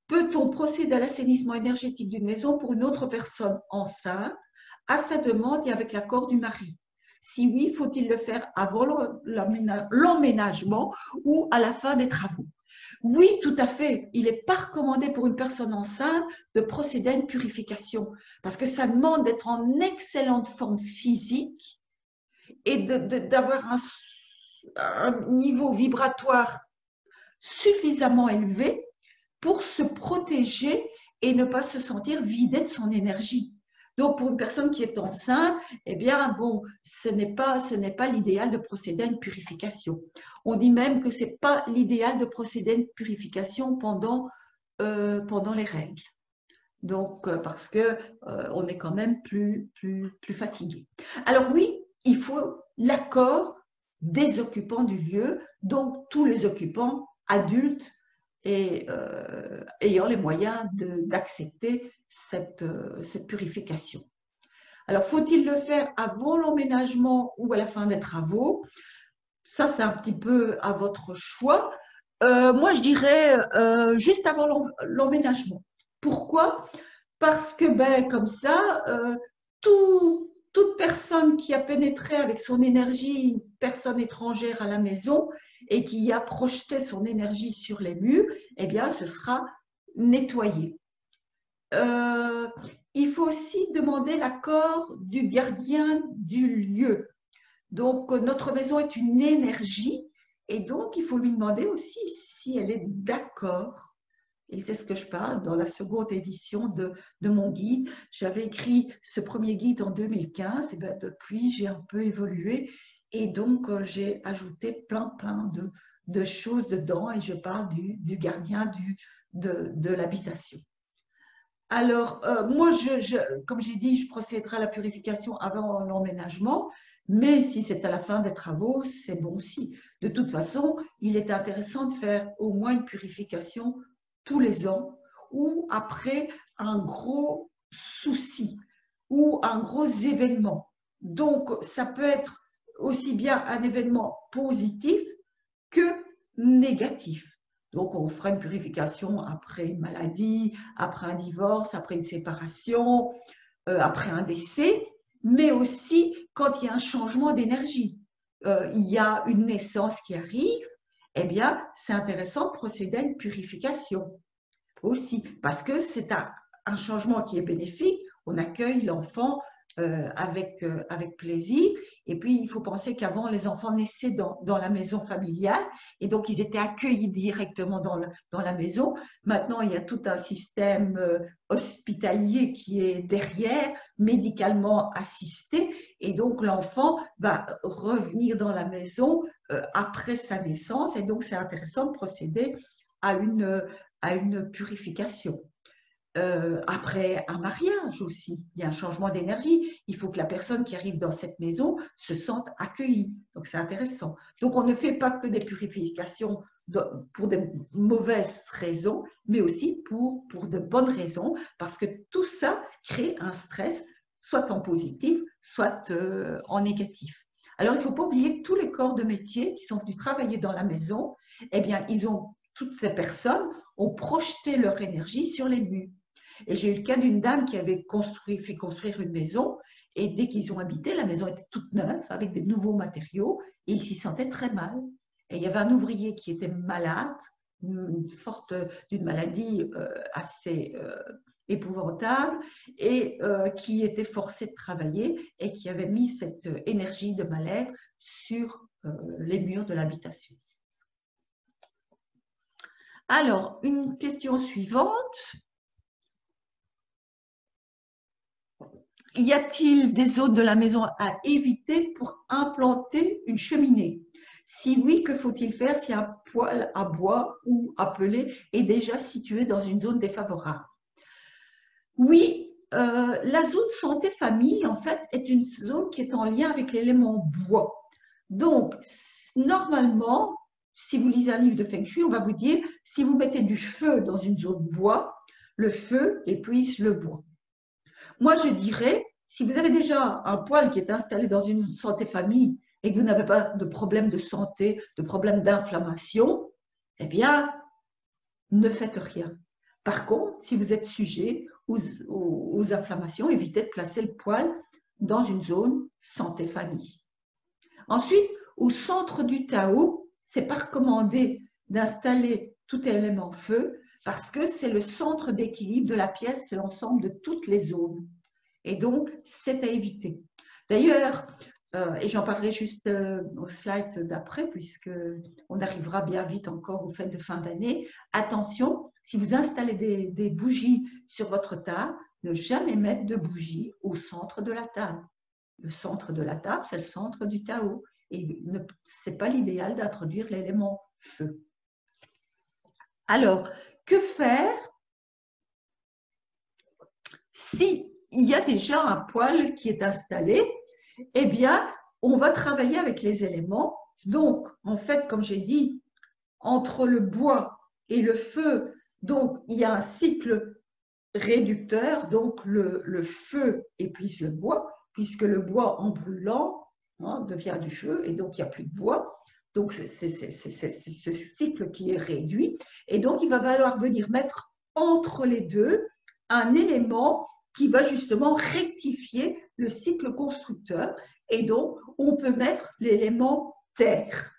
Peut-on procéder à l'assainissement énergétique d'une maison pour une autre personne enceinte, à sa demande et avec l'accord du mari? Si oui, faut-il le faire avant l'emménagement ou à la fin des travaux? Oui, tout à fait. Il n'est pas recommandé pour une personne enceinte de procéder à une purification parce que ça demande d'être en excellente forme physique et d'avoir un niveau vibratoire suffisamment élevé pour se protéger et ne pas se sentir vidé de son énergie. Donc, pour une personne qui est enceinte, eh bien, bon, ce n'est pas l'idéal de procéder à une purification. On dit même que ce n'est pas l'idéal de procéder à une purification pendant les règles. Donc, parce que on est quand même plus fatigué. Alors oui, il faut l'accord des occupants du lieu, donc tous les occupants adultes et ayant les moyens d'accepter cette purification. Alors, faut-il le faire avant l'emménagement ou à la fin des travaux? Ça, c'est un petit peu à votre choix. Moi, je dirais juste avant l'emménagement. Pourquoi? Parce que, ben, comme ça, toute personne qui a pénétré avec son énergie, une personne étrangère à la maison et qui a projeté son énergie sur les murs, eh bien, ce sera nettoyé. Il faut aussi demander l'accord du gardien du lieu. Donc, notre maison est une énergie et donc, il faut lui demander aussi si elle est d'accord. Et c'est ce que je parle dans la seconde édition de mon guide. J'avais écrit ce premier guide en 2015 et bien depuis, j'ai un peu évolué et donc j'ai ajouté plein de choses dedans et je parle du gardien de l'habitation. Alors, moi, comme j'ai dit, je procéderai à la purification avant l'emménagement, mais si c'est à la fin des travaux, c'est bon aussi. De toute façon, il est intéressant de faire au moins une purification tous les ans ou après un gros souci ou un gros événement. Donc, ça peut être aussi bien un événement positif que négatif. Donc, on fera une purification après une maladie, après un divorce, après une séparation, après un décès, mais aussi quand il y a un changement d'énergie. Il y a une naissance qui arrive, eh bien, c'est intéressant de procéder à une purification aussi, parce que c'est un changement qui est bénéfique. On accueille l'enfant avec plaisir. Et puis, il faut penser qu'avant, les enfants naissaient dans la maison familiale et donc ils étaient accueillis directement dans la maison. Maintenant, il y a tout un système hospitalier qui est derrière, médicalement assisté. Et donc, l'enfant va revenir dans la maison après sa naissance. Et donc, c'est intéressant de procéder à une purification. Après un mariage aussi, il y a un changement d'énergie. Il faut que la personne qui arrive dans cette maison se sente accueillie. Donc, c'est intéressant. Donc, on ne fait pas que des purifications pour de mauvaises raisons, mais aussi pour de bonnes raisons, parce que tout ça crée un stress, soit en positif, soit en négatif. Alors, il ne faut pas oublier que tous les corps de métier qui sont venus travailler dans la maison, eh bien, toutes ces personnes ont projeté leur énergie sur les murs. Et j'ai eu le cas d'une dame qui avait fait construire une maison, et dès qu'ils ont habité, la maison était toute neuve, avec des nouveaux matériaux, et ils s'y sentaient très mal. Et il y avait un ouvrier qui était malade, d'une maladie assez épouvantable, et qui était forcé de travailler, et qui avait mis cette énergie de mal-être sur les murs de l'habitation. Alors, une question suivante. Y a-t-il des zones de la maison à éviter pour implanter une cheminée? Si oui, que faut-il faire si un poêle à bois ou à pellet est déjà situé dans une zone défavorable? Oui, la zone santé-famille, en fait, est une zone qui est en lien avec l'élément bois. Donc, normalement, si vous lisez un livre de Feng Shui, on va vous dire, si vous mettez du feu dans une zone bois, le feu épuise le bois. Moi, je dirais, si vous avez déjà un poêle qui est installé dans une santé-famille et que vous n'avez pas de problème de santé, de problème d'inflammation, eh bien, ne faites rien. Par contre, si vous êtes sujet aux inflammations, évitez de placer le poêle dans une zone santé-famille. Ensuite, au centre du Tao, c'est pas recommandé d'installer tout élément feu parce que c'est le centre d'équilibre de la pièce, c'est l'ensemble de toutes les zones. Et donc, c'est à éviter. D'ailleurs, et j'en parlerai juste au slide d'après, puisqu'on arrivera bien vite encore aux fêtes de fin d'année. Attention, si vous installez des bougies sur votre table, ne jamais mettre de bougies au centre de la table. Le centre de la table, c'est le centre du Tao. Et ce n'est pas l'idéal d'introduire l'élément feu. Alors, que faire si il y a déjà un poêle qui est installé? Eh bien, on va travailler avec les éléments. Donc, en fait, comme j'ai dit, entre le bois et le feu, donc il y a un cycle réducteur. Donc, le feu épuise le bois, puisque le bois, en brûlant, devient du feu, et donc il n'y a plus de bois. Donc, c'est ce cycle qui est réduit. Et donc, il va falloir venir mettre entre les deux un élément qui va justement rectifier le cycle constructeur. Et donc, on peut mettre l'élément terre,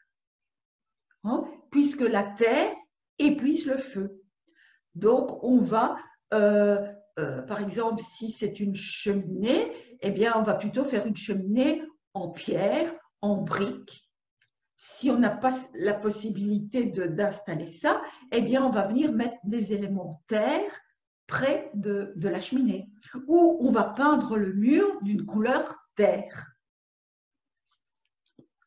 puisque la terre épuise le feu. Donc, on va, par exemple, si c'est une cheminée, eh bien, on va plutôt faire une cheminée en pierre, en briques. Si on n'a pas la possibilité d'installer ça, eh bien, on va venir mettre des éléments terre près de la cheminée, ou on va peindre le mur d'une couleur terre.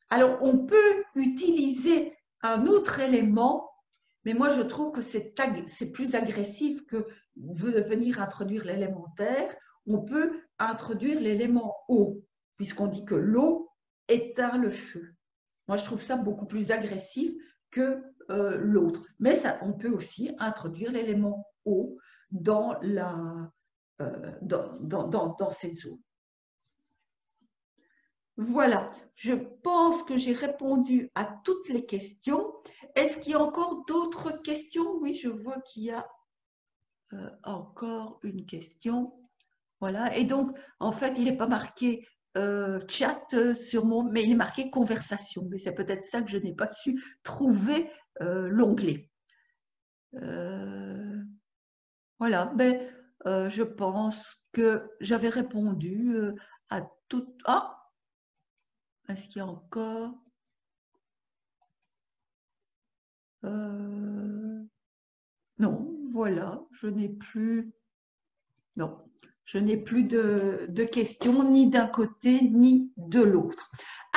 Alors, on peut utiliser un autre élément, mais moi, je trouve que c'est plus agressif que de venir introduire l'élément terre. On peut introduire l'élément eau, puisqu'on dit que l'eau éteint le feu. Moi, je trouve ça beaucoup plus agressif que l'autre. Mais ça, on peut aussi introduire l'élément eau dans cette zone. Voilà, je pense que j'ai répondu à toutes les questions. Est-ce qu'il y a encore d'autres questions? Oui, je vois qu'il y a encore une question. Voilà, et donc, en fait, il n'est pas marqué chat sur mais il est marqué conversation. Mais c'est peut-être ça que je n'ai pas su trouver l'onglet. Voilà, mais je pense que j'avais répondu à toutes. Ah! Est-ce qu'il y a encore non, voilà, je n'ai plus. Non, je n'ai plus de questions ni d'un côté ni de l'autre.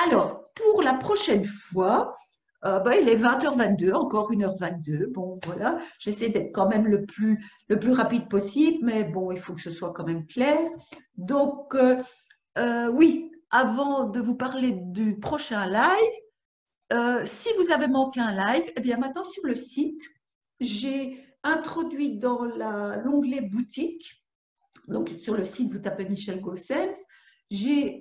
Alors, pour la prochaine fois, il est 20h22, encore 1h22. Bon, voilà, j'essaie d'être quand même le plus rapide possible, mais bon, il faut que ce soit quand même clair. Donc, oui, avant de vous parler du prochain live, si vous avez manqué un live, eh bien maintenant sur le site, j'ai introduit dans l'onglet boutique, donc sur le site, vous tapez Michel Gossens, j'ai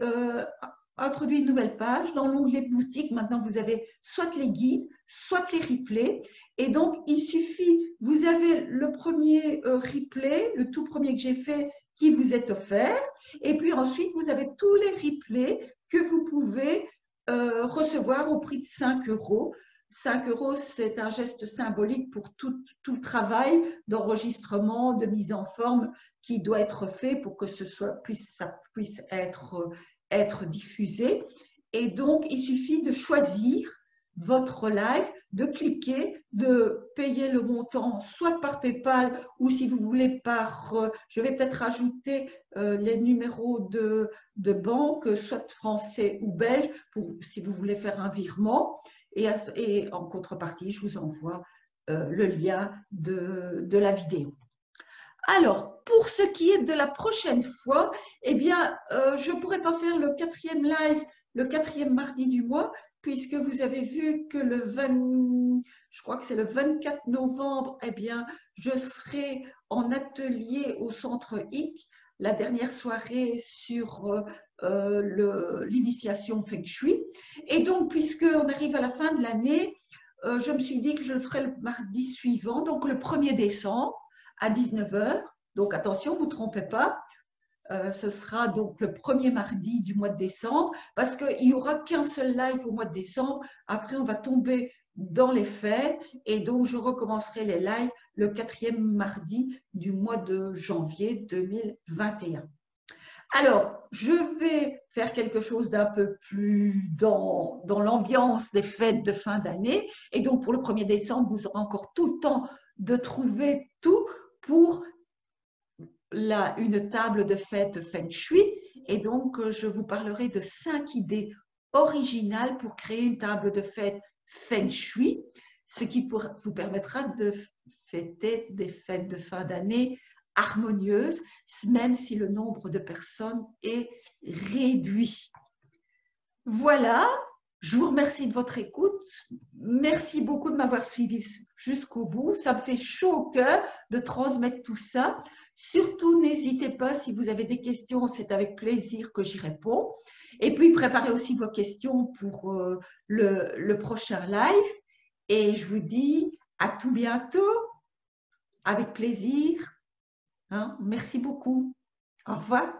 introduit une nouvelle page. Dans l'onglet boutique, maintenant, vous avez soit les guides, soit les replays. Et donc, il suffit, vous avez le premier replay, le tout premier que j'ai fait, qui vous est offert. Et puis ensuite, vous avez tous les replays que vous pouvez recevoir au prix de 5 €. 5 €, c'est un geste symbolique pour tout le travail d'enregistrement, de mise en forme qui doit être fait pour que ça puisse être diffusé. Et donc, il suffit de choisir votre live, de cliquer, de payer le montant soit par PayPal ou si vous voulez je vais peut-être rajouter les numéros de banque, soit français ou belge, si vous voulez faire un virement. Et en contrepartie, je vous envoie le lien de la vidéo. Alors, pour ce qui est de la prochaine fois, eh bien, je ne pourrai pas faire le 4e live, le 4e mardi du mois, puisque vous avez vu que je crois que c'est le 24 novembre, eh bien, je serai en atelier au Centre HIC, la dernière soirée sur l'initiation Feng Shui. Et donc, puisqu'on arrive à la fin de l'année, je me suis dit que je le ferai le mardi suivant, donc le 1er décembre à 19 h. Donc, attention, vous ne vous trompez pas. Ce sera donc le premier mardi du mois de décembre parce qu'il n'y aura qu'un seul live au mois de décembre. Après, on va tomber dans les fêtes et donc je recommencerai les lives le 4e mardi du mois de janvier 2021. Alors, je vais faire quelque chose d'un peu plus dans l'ambiance des fêtes de fin d'année. Et donc, pour le 1er décembre, vous aurez encore tout le temps de trouver tout pour une table de fête Feng Shui. Et donc, je vous parlerai de 5 idées originales pour créer une table de fête Feng Shui, ce qui vous permettra de fêter des fêtes de fin d'année harmonieuses, même si le nombre de personnes est réduit. Voilà, je vous remercie de votre écoute. Merci beaucoup de m'avoir suivi jusqu'au bout. Ça me fait chaud au cœur de transmettre tout ça. Surtout, n'hésitez pas, si vous avez des questions, c'est avec plaisir que j'y réponds. Et puis, préparez aussi vos questions pour le prochain live. Et je vous dis à tout bientôt, avec plaisir. Merci beaucoup. Au revoir.